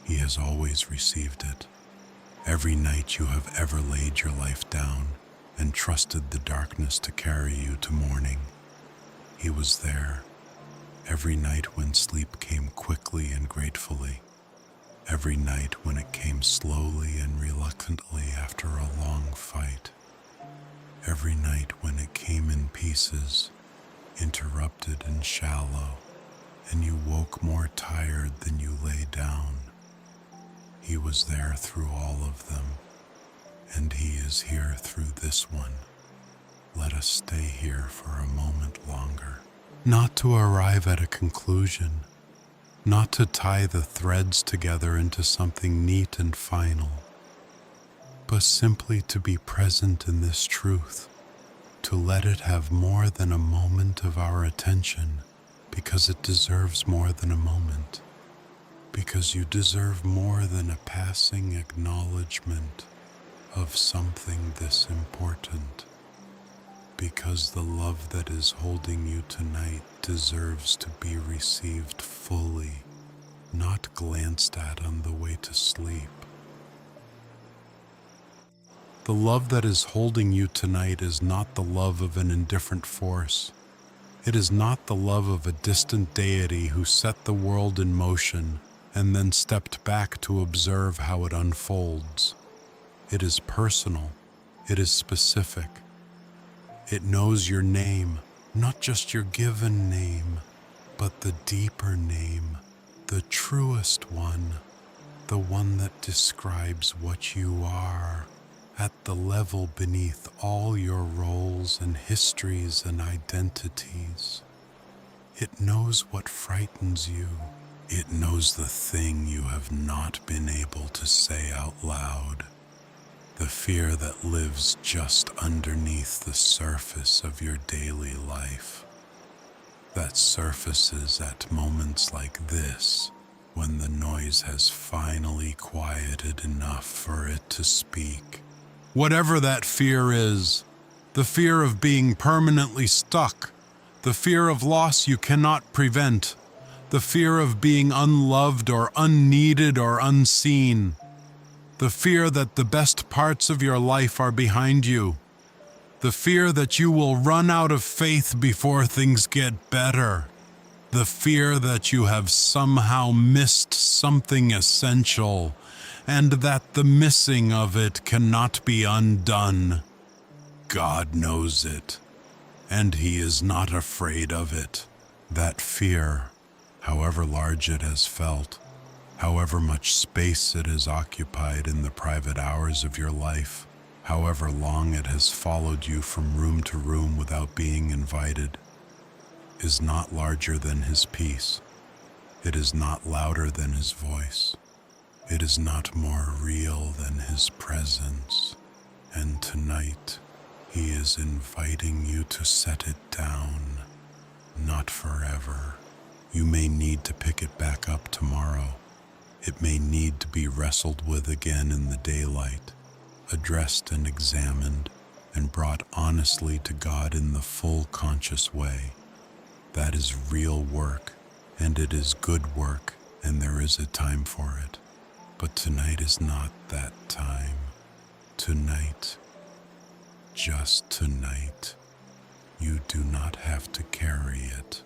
He has always received it. Every night you have ever laid your life down and trusted the darkness to carry you to morning, He was there. Every night when sleep came quickly and gratefully, every night when it came slowly and reluctantly after a long fight, every night when it came in pieces, interrupted and shallow, and you woke more tired than you lay down. He was there through all of them, and He is here through this one. Let us stay here for a moment longer, not to arrive at a conclusion, not to tie the threads together into something neat and final, but simply to be present in this truth, to let it have more than a moment of our attention, because it deserves more than a moment, because you deserve more than a passing acknowledgement of something this important, because the love that is holding you tonight deserves to be received fully, not glanced at on the way to sleep. The love that is holding you tonight is not the love of an indifferent force. It is not the love of a distant deity who set the world in motion and then stepped back to observe how it unfolds. It is personal. It is specific. It knows your name, not just your given name, but the deeper name, the truest one, the one that describes what you are, at the level beneath all your roles and histories and identities. It knows what frightens you. It knows the thing you have not been able to say out loud, the fear that lives just underneath the surface of your daily life, that surfaces at moments like this, when the noise has finally quieted enough for it to speak. Whatever that fear is, the fear of being permanently stuck, the fear of loss you cannot prevent, the fear of being unloved or unneeded or unseen, the fear that the best parts of your life are behind you, the fear that you will run out of faith before things get better, the fear that you have somehow missed something essential, and that the missing of it cannot be undone. God knows it, and He is not afraid of it. That fear, however large it has felt, however much space it has occupied in the private hours of your life, however long it has followed you from room to room without being invited, is not larger than His peace. It is not louder than His voice. It is not more real than His presence. And tonight, He is inviting you to set it down, not forever. You may need to pick it back up tomorrow. It may need to be wrestled with again in the daylight, addressed and examined, and brought honestly to God in the full conscious way. That is real work, and it is good work, and there is a time for it. But tonight is not that time. Tonight, just tonight, you do not have to carry it.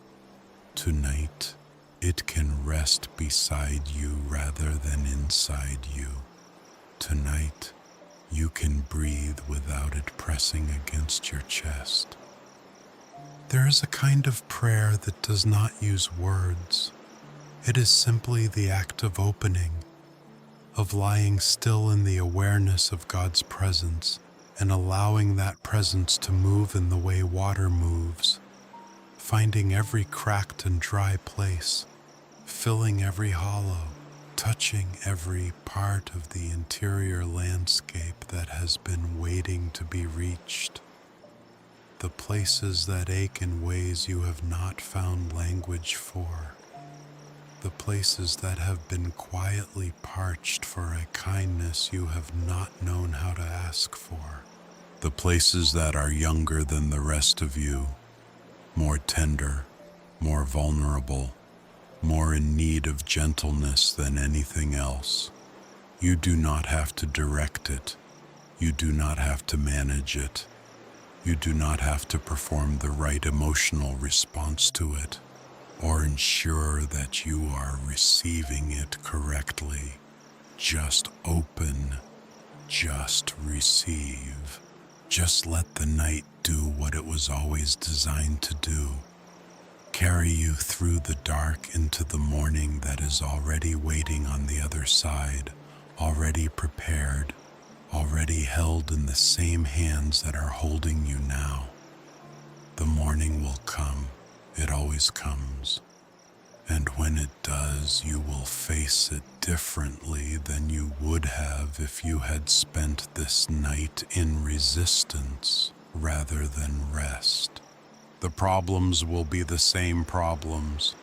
Tonight, it can rest beside you rather than inside you. Tonight, you can breathe without it pressing against your chest. There is a kind of prayer that does not use words. It is simply the act of opening, of lying still in the awareness of God's presence and allowing that presence to move in the way water moves, finding every cracked and dry place, filling every hollow, touching every part of the interior landscape that has been waiting to be reached. The places that ache in ways you have not found language for. The places that have been quietly parched for a kindness you have not known how to ask for. The places that are younger than the rest of you, more tender, more vulnerable, more in need of gentleness than anything else. You do not have to direct it. You do not have to manage it. You do not have to perform the right emotional response to it, or ensure that you are receiving it correctly. Just open, just receive. Just let the night do what it was always designed to do. Carry you through the dark into the morning that is already waiting on the other side, already prepared, already held in the same hands that are holding you now. The morning will come. It always comes. And when it does, you will face it differently than you would have if you had spent this night in resistance rather than rest. The problems will be the same problems,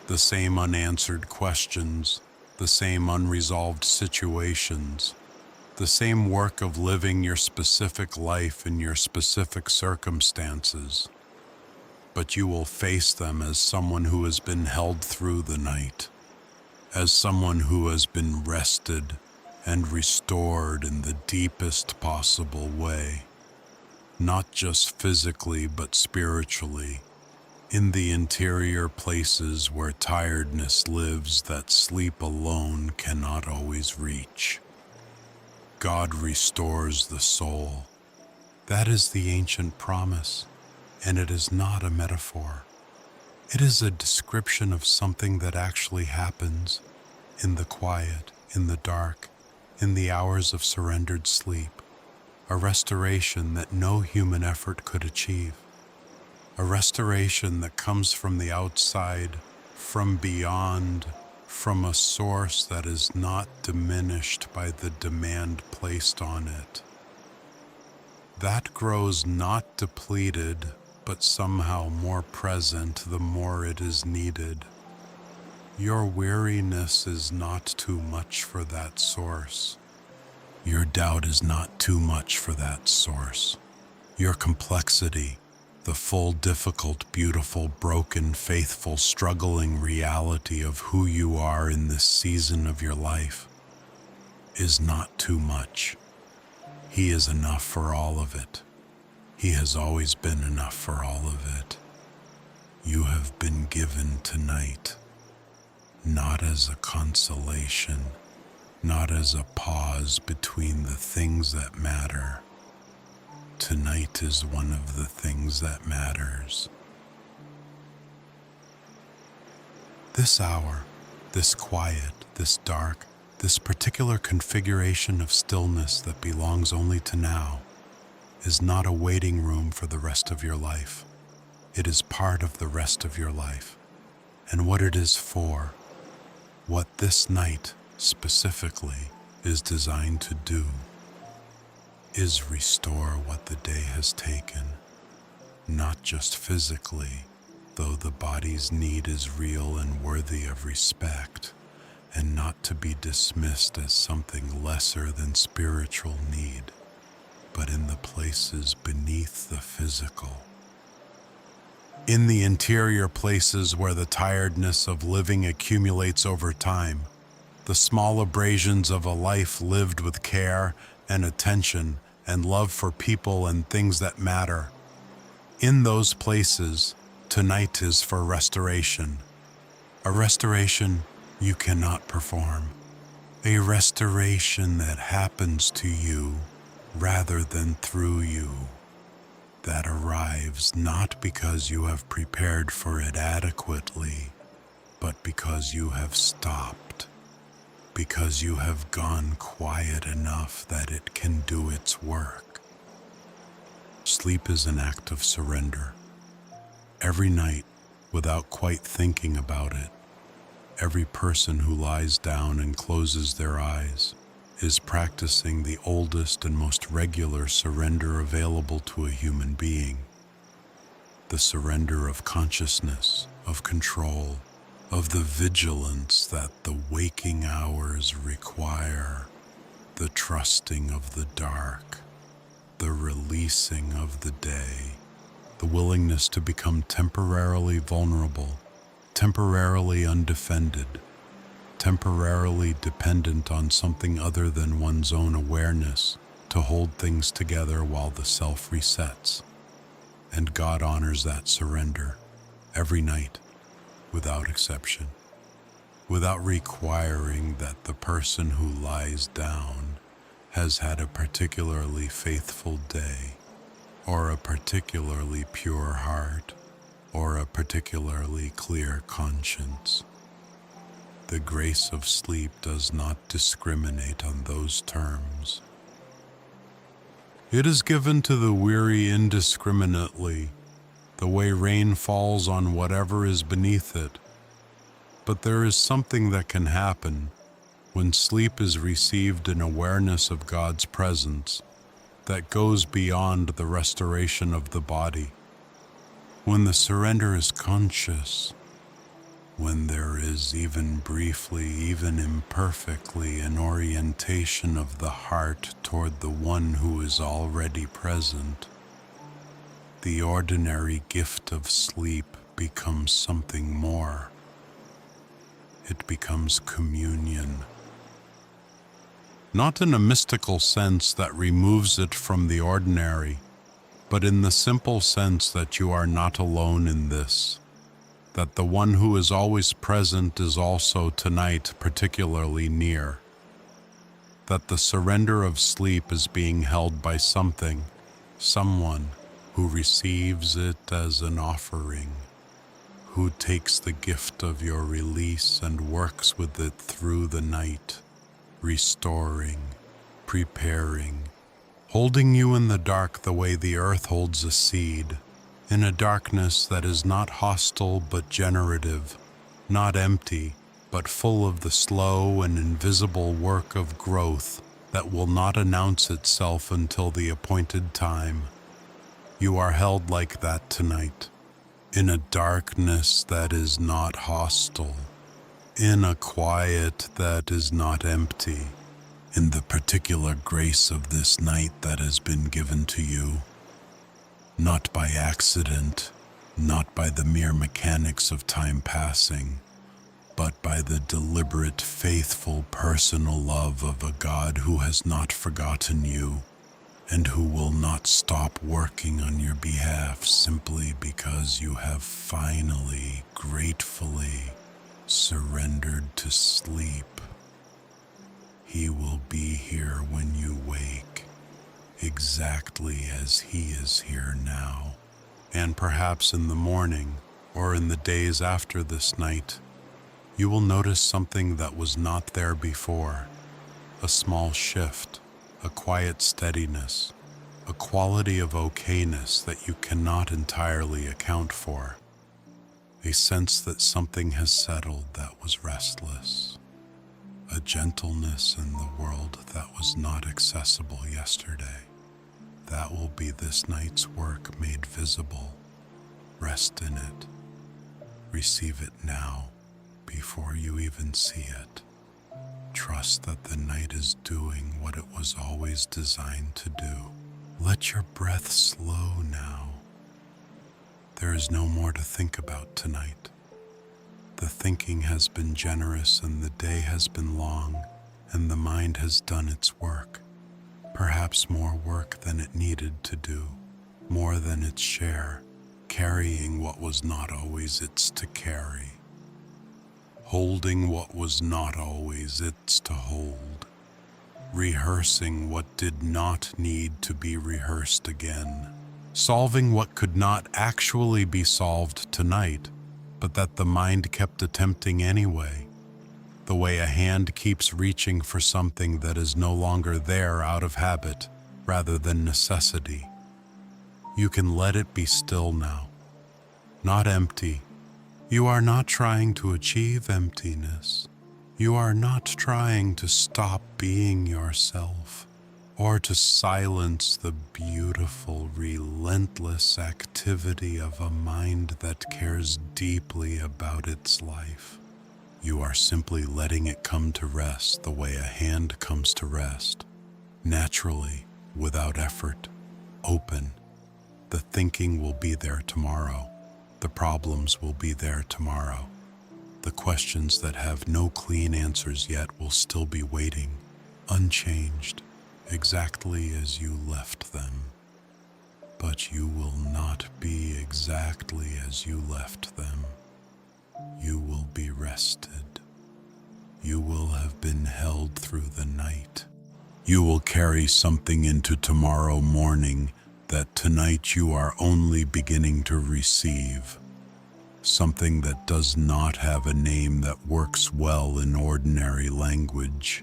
the same unanswered questions, the same unresolved situations, the same work of living your specific life in your specific circumstances. But you will face them as someone who has been held through the night, as someone who has been rested and restored in the deepest possible way, not just physically but spiritually, in the interior places where tiredness lives that sleep alone cannot always reach. God restores the soul. That is the ancient promise. And it is not a metaphor. It is a description of something that actually happens in the quiet, in the dark, in the hours of surrendered sleep. A restoration that no human effort could achieve. A restoration that comes from the outside, from beyond, from a source that is not diminished by the demand placed on it. That grows not depleted, but somehow more present the more it is needed. Your weariness is not too much for that source. Your doubt is not too much for that source. Your complexity, the full, difficult, beautiful, broken, faithful, struggling reality of who you are in this season of your life, is not too much. He is enough for all of it. He has always been enough for all of it. You have been given tonight, not as a consolation, not as a pause between the things that matter. Tonight is one of the things that matters. This hour, this quiet, this dark, this particular configuration of stillness that belongs only to now, is not a waiting room for the rest of your life. It is part of the rest of your life. And what it is for, what this night specifically is designed to do, is restore what the day has taken, not just physically, though the body's need is real and worthy of respect, and not to be dismissed as something lesser than spiritual need, but in the places beneath the physical. In the interior places where the tiredness of living accumulates over time, the small abrasions of a life lived with care and attention and love for people and things that matter. In those places, tonight is for restoration. A restoration you cannot perform. A restoration that happens to you rather than through you, that arrives not because you have prepared for it adequately, but because you have stopped, because you have gone quiet enough that it can do its work. Sleep is an act of surrender. Every night, without quite thinking about it, Every person who lies down and closes their eyes is practicing the oldest and most regular surrender available to a human being. The surrender of consciousness, of control, of the vigilance that the waking hours require, the trusting of the dark, the releasing of the day, the willingness to become temporarily vulnerable, temporarily undefended, temporarily dependent on something other than one's own awareness to hold things together while the self resets. And God honors that surrender every night, without exception, without requiring that the person who lies down has had a particularly faithful day, or a particularly pure heart, or a particularly clear conscience. The grace of sleep does not discriminate on those terms. It is given to the weary indiscriminately, the way rain falls on whatever is beneath it. But there is something that can happen when sleep is received in awareness of God's presence that goes beyond the restoration of the body. When the surrender is conscious, when there is even briefly, even imperfectly, an orientation of the heart toward the one who is already present, the ordinary gift of sleep becomes something more. It becomes communion. Not in a mystical sense that removes it from the ordinary, but in the simple sense that you are not alone in this, that the one who is always present is also tonight particularly near, that the surrender of sleep is being held by something, someone who receives it as an offering, who takes the gift of your release and works with it through the night, restoring, preparing, holding you in the dark the way the earth holds a seed, in a darkness that is not hostile but generative, not empty, but full of the slow and invisible work of growth that will not announce itself until the appointed time. You are held like that tonight, in a darkness that is not hostile, in a quiet that is not empty, in the particular grace of this night that has been given to you. Not by accident, not by the mere mechanics of time passing, but by the deliberate, faithful, personal love of a God who has not forgotten you, and who will not stop working on your behalf simply because you have finally, gratefully surrendered to sleep. He will be here when you wake, exactly as he is here now. And perhaps in the morning, or in the days after this night, you will notice something that was not there before, a small shift, a quiet steadiness, a quality of okayness that you cannot entirely account for, a sense that something has settled that was restless, a gentleness in the world that was not accessible yesterday. That will be this night's work made visible. Rest in it. Receive it now, before you even see it. Trust that the night is doing what it was always designed to do. Let your breath slow now. There is no more to think about tonight. The thinking has been generous and the day has been long, and the mind has done its work. Perhaps more work than it needed to do, more than its share, carrying what was not always its to carry, holding what was not always its to hold, rehearsing what did not need to be rehearsed again, solving what could not actually be solved tonight, but that the mind kept attempting anyway, the way a hand keeps reaching for something that is no longer there out of habit rather than necessity. You can let it be still now, not empty. You are not trying to achieve emptiness. You are not trying to stop being yourself or to silence the beautiful, relentless activity of a mind that cares deeply about its life. You are simply letting it come to rest the way a hand comes to rest, naturally, without effort, open. The thinking will be there tomorrow. The problems will be there tomorrow. The questions that have no clean answers yet will still be waiting, unchanged, exactly as you left them. But you will not be exactly as you left them. You will be rested. You will have been held through the night. You will carry something into tomorrow morning that tonight you are only beginning to receive. Something that does not have a name that works well in ordinary language.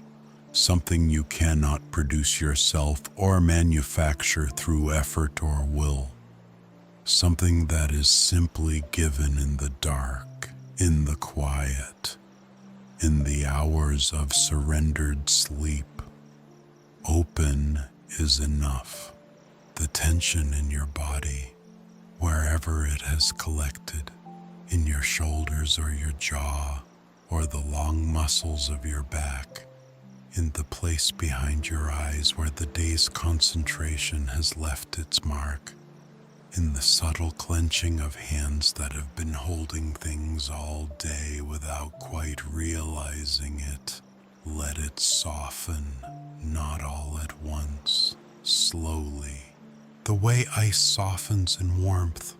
Something you cannot produce yourself or manufacture through effort or will. Something that is simply given in the dark, in the quiet, in the hours of surrendered sleep. Open is enough. The tension in your body, wherever it has collected, in your shoulders or your jaw, or the long muscles of your back, in the place behind your eyes where the day's concentration has left its mark, in the subtle clenching of hands that have been holding things all day without quite realizing it. Let it soften, not all at once, slowly. The way ice softens in warmth,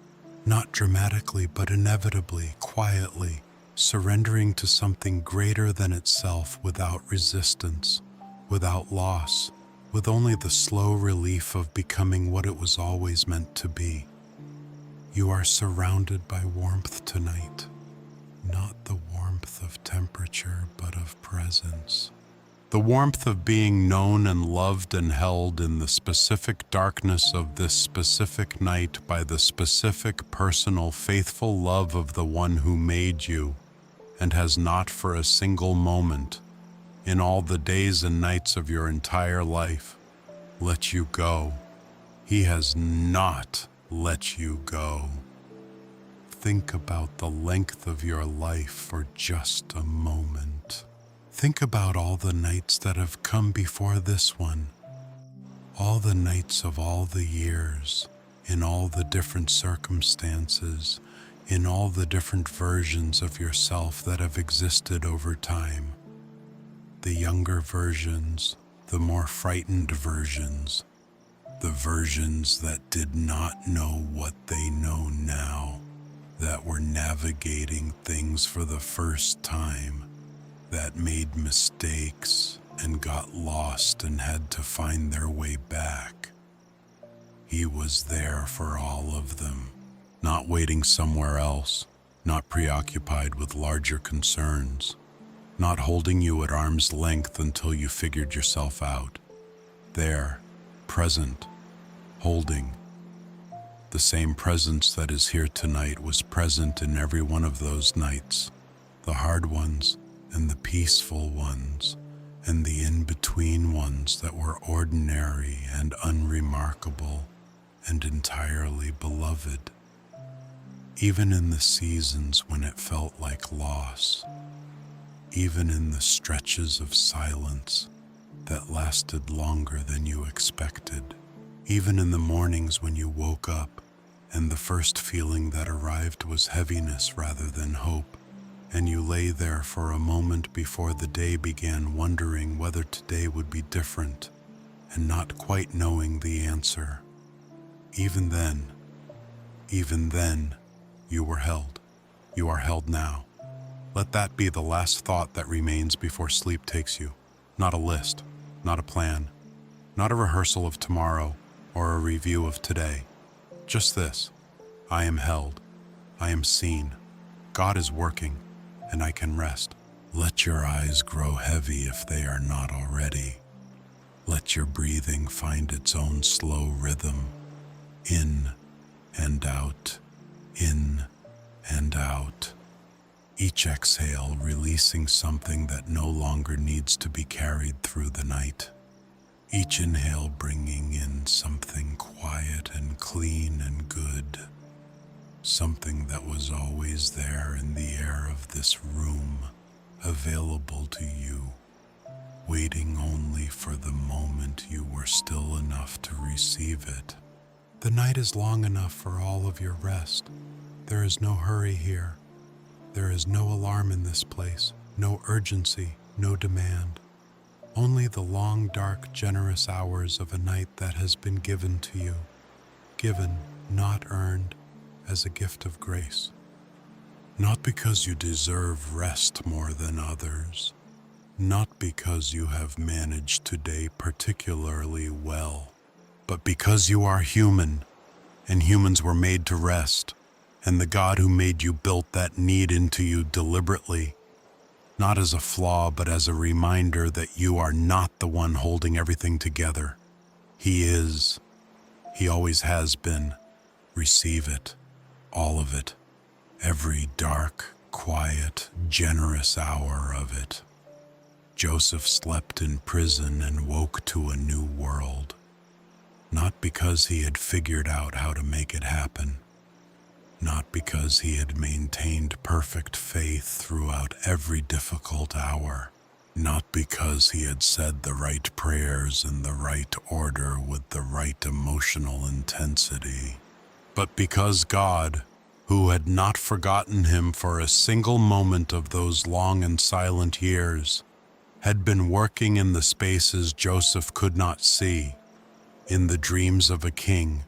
not dramatically but inevitably, quietly, surrendering to something greater than itself without resistance, without loss, with only the slow relief of becoming what it was always meant to be. You are surrounded by warmth tonight, not the warmth of temperature, but of presence. The warmth of being known and loved and held in the specific darkness of this specific night by the specific personal faithful love of the one who made you and has not for a single moment, in all the days and nights of your entire life, let you go. He has not let you go. Think about the length of your life for just a moment. Think about all the nights that have come before this one, all the nights of all the years, in all the different circumstances, in all the different versions of yourself that have existed over time. The younger versions, the more frightened versions, the versions that did not know what they know now, that were navigating things for the first time, that made mistakes and got lost and had to find their way back. He was there for all of them, not waiting somewhere else, not preoccupied with larger concerns, not holding you at arm's length until you figured yourself out. There, present, holding. The same presence that is here tonight was present in every one of those nights, the hard ones and the peaceful ones, and the in-between ones that were ordinary and unremarkable and entirely beloved. Even in the seasons when it felt like loss, even in the stretches of silence that lasted longer than you expected, even in the mornings when you woke up and the first feeling that arrived was heaviness rather than hope, and you lay there for a moment before the day began, wondering whether today would be different and not quite knowing the answer. Even then, you were held. You are held now. Let that be the last thought that remains before sleep takes you. Not a list, not a plan, not a rehearsal of tomorrow or a review of today. Just this: I am held. I am seen. God is working, and I can rest. Let your eyes grow heavy if they are not already. Let your breathing find its own slow rhythm. In and out, in and out. each exhale releasing something that no longer needs to be carried through the night. Each inhale bringing in something quiet and clean and good, something that was always there in the air of this room, available to you, waiting only for the moment you were still enough to receive it. The night is long enough for all of your rest. There is no hurry here. There is no alarm in this place, no urgency, no demand. Only the long, dark, generous hours of a night that has been given to you. Given, not earned, as a gift of grace. Not because you deserve rest more than others. Not because you have managed today particularly well. But because you are human, and humans were made to rest, and the God who made you built that need into you deliberately, not as a flaw, but as a reminder that you are not the one holding everything together. He is. He always has been. Receive it, all of it, every dark, quiet, generous hour of it. Joseph slept in prison and woke to a new world. Not because he had figured out how to make it happen, not because he had maintained perfect faith throughout every difficult hour, not because he had said the right prayers in the right order with the right emotional intensity, but because God, who had not forgotten him for a single moment of those long and silent years, had been working in the spaces Joseph could not see, in the dreams of a king,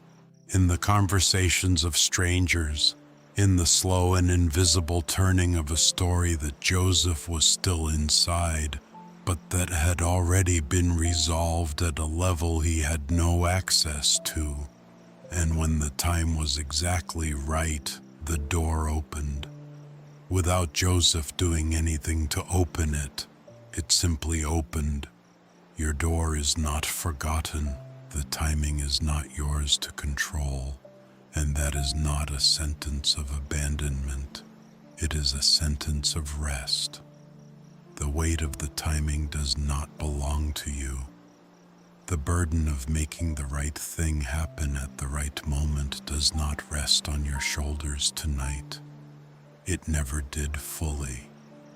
in the conversations of strangers, in the slow and invisible turning of a story that Joseph was still inside, but that had already been resolved at a level he had no access to. And when the time was exactly right, the door opened. Without Joseph doing anything to open it, it simply opened. Your door is not forgotten. The timing is not yours to control, and that is not a sentence of abandonment. It is a sentence of rest. The weight of the timing does not belong to you. The burden of making the right thing happen at the right moment does not rest on your shoulders tonight. It never did fully.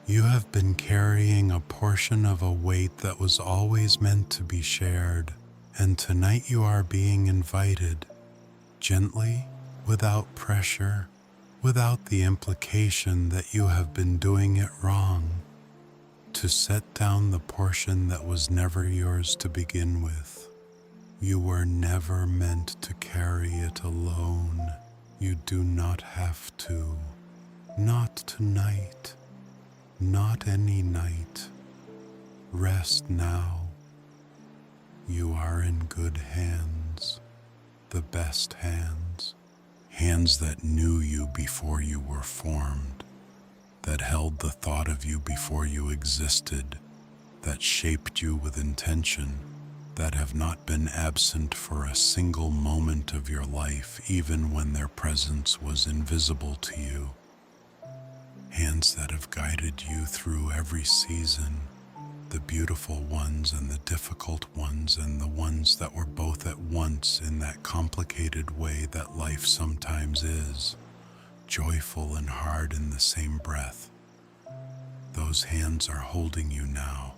You have been carrying a portion of a weight that was always meant to be shared. And tonight you are being invited, gently, without pressure, without the implication that you have been doing it wrong, to set down the portion that was never yours to begin with. You were never meant to carry it alone. You do not have to. Not tonight. Not any night. Rest now. You are in good hands, the best hands, hands that knew you before you were formed, that held the thought of you before you existed, that shaped you with intention, that have not been absent for a single moment of your life, even when their presence was invisible to you. Hands that have guided you through every season, the beautiful ones and the difficult ones, and the ones that were both at once in that complicated way that life sometimes is, joyful and hard in the same breath. Those hands are holding you now.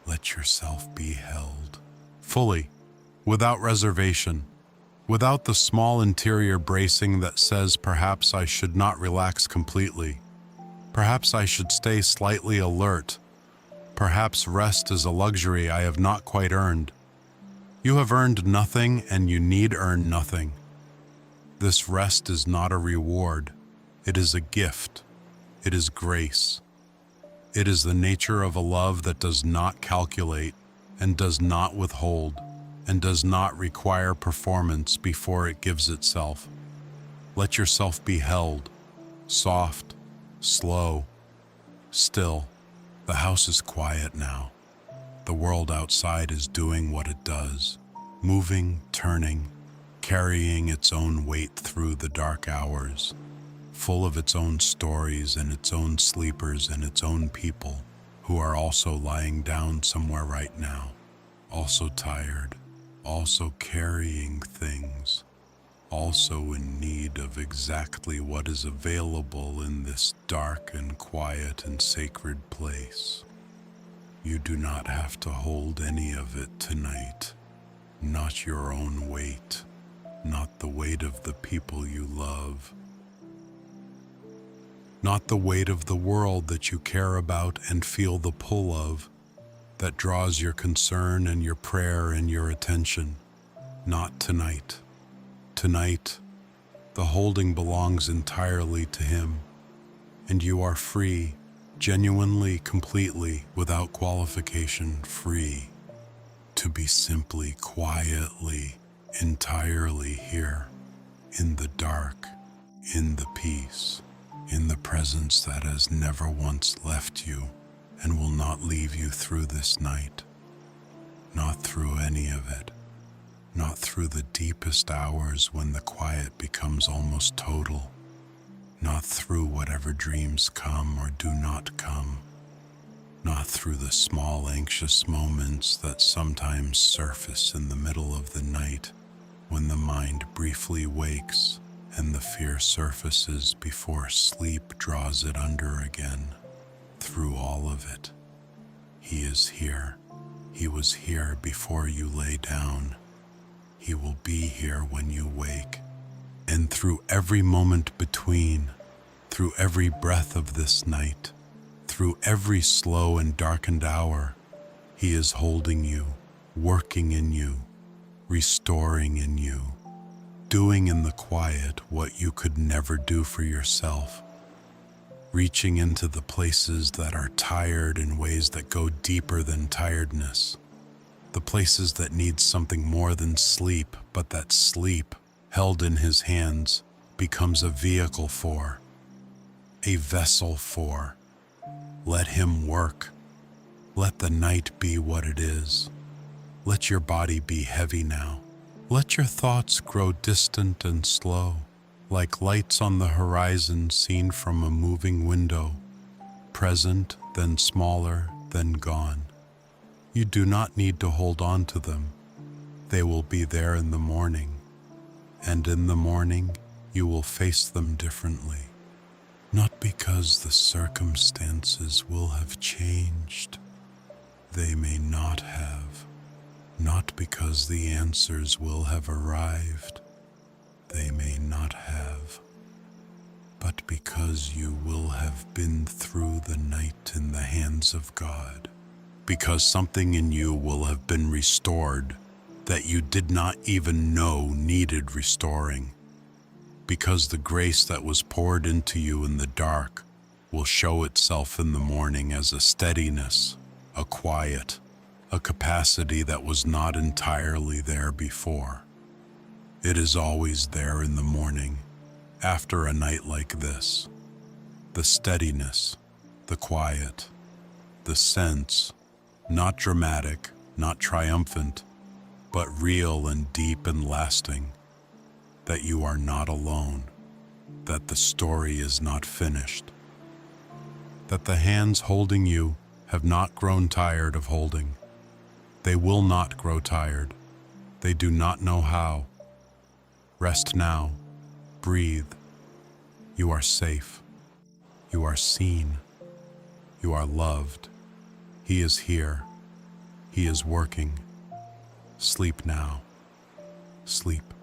Let yourself be held. Fully, without reservation, without the small interior bracing that says perhaps I should not relax completely. Perhaps I should stay slightly alert. Perhaps rest is a luxury I have not quite earned. You have earned nothing, and you need earn nothing. This rest is not a reward. It is a gift. It is grace. It is the nature of a love that does not calculate and does not withhold and does not require performance before it gives itself. Let yourself be held, soft, slow, still. The house is quiet now. The world outside is doing what it does, moving, turning, carrying its own weight through the dark hours. full of its own stories and its own sleepers and its own people who are also lying down somewhere right now, also tired, also carrying things, also in need of exactly what is available in this dark and quiet and sacred place. You do not have to hold any of it tonight, not your own weight, not the weight of the people you love, not the weight of the world that you care about and feel the pull of, that draws your concern and your prayer and your attention. Not tonight. Tonight, the holding belongs entirely to Him, and you are free, genuinely, completely, without qualification, free to be simply, quietly, entirely here, in the dark, in the peace, in the presence that has never once left you and will not leave you through this night, not through any of it, not through the deepest hours when the quiet becomes almost total, not through whatever dreams come or do not come, not through the small anxious moments that sometimes surface in the middle of the night when the mind briefly wakes and the fear surfaces before sleep draws it under again. Through all of it, He is here. He was here before you lay down. He will be here when you wake. And through every moment between, through every breath of this night, through every slow and darkened hour, He is holding you, working in you, restoring in you, doing in the quiet what you could never do for yourself, reaching into the places that are tired in ways that go deeper than tiredness, the places that need something more than sleep, but that sleep, held in His hands, becomes a vehicle for, a vessel for. Let Him work. Let the night be what it is. Let your body be heavy now. Let your thoughts grow distant and slow, like lights on the horizon seen from a moving window, present, then smaller, then gone. You do not need to hold on to them. They will be there in the morning, and in the morning you will face them differently, not because the circumstances will have changed. They may not have. Not because the answers will have arrived, they may not have, but because you will have been through the night in the hands of God, because something in you will have been restored that you did not even know needed restoring, because the grace that was poured into you in the dark will show itself in the morning as a steadiness, a quiet, a capacity that was not entirely there before. It is always there in the morning, after a night like this. The steadiness, the quiet, the sense, not dramatic, not triumphant, but real and deep and lasting, that you are not alone, that the story is not finished, that the hands holding you have not grown tired of holding. They will not grow tired. They do not know how. Rest now. Breathe. You are safe. You are seen. You are loved. He is here. He is working. Sleep now. Sleep.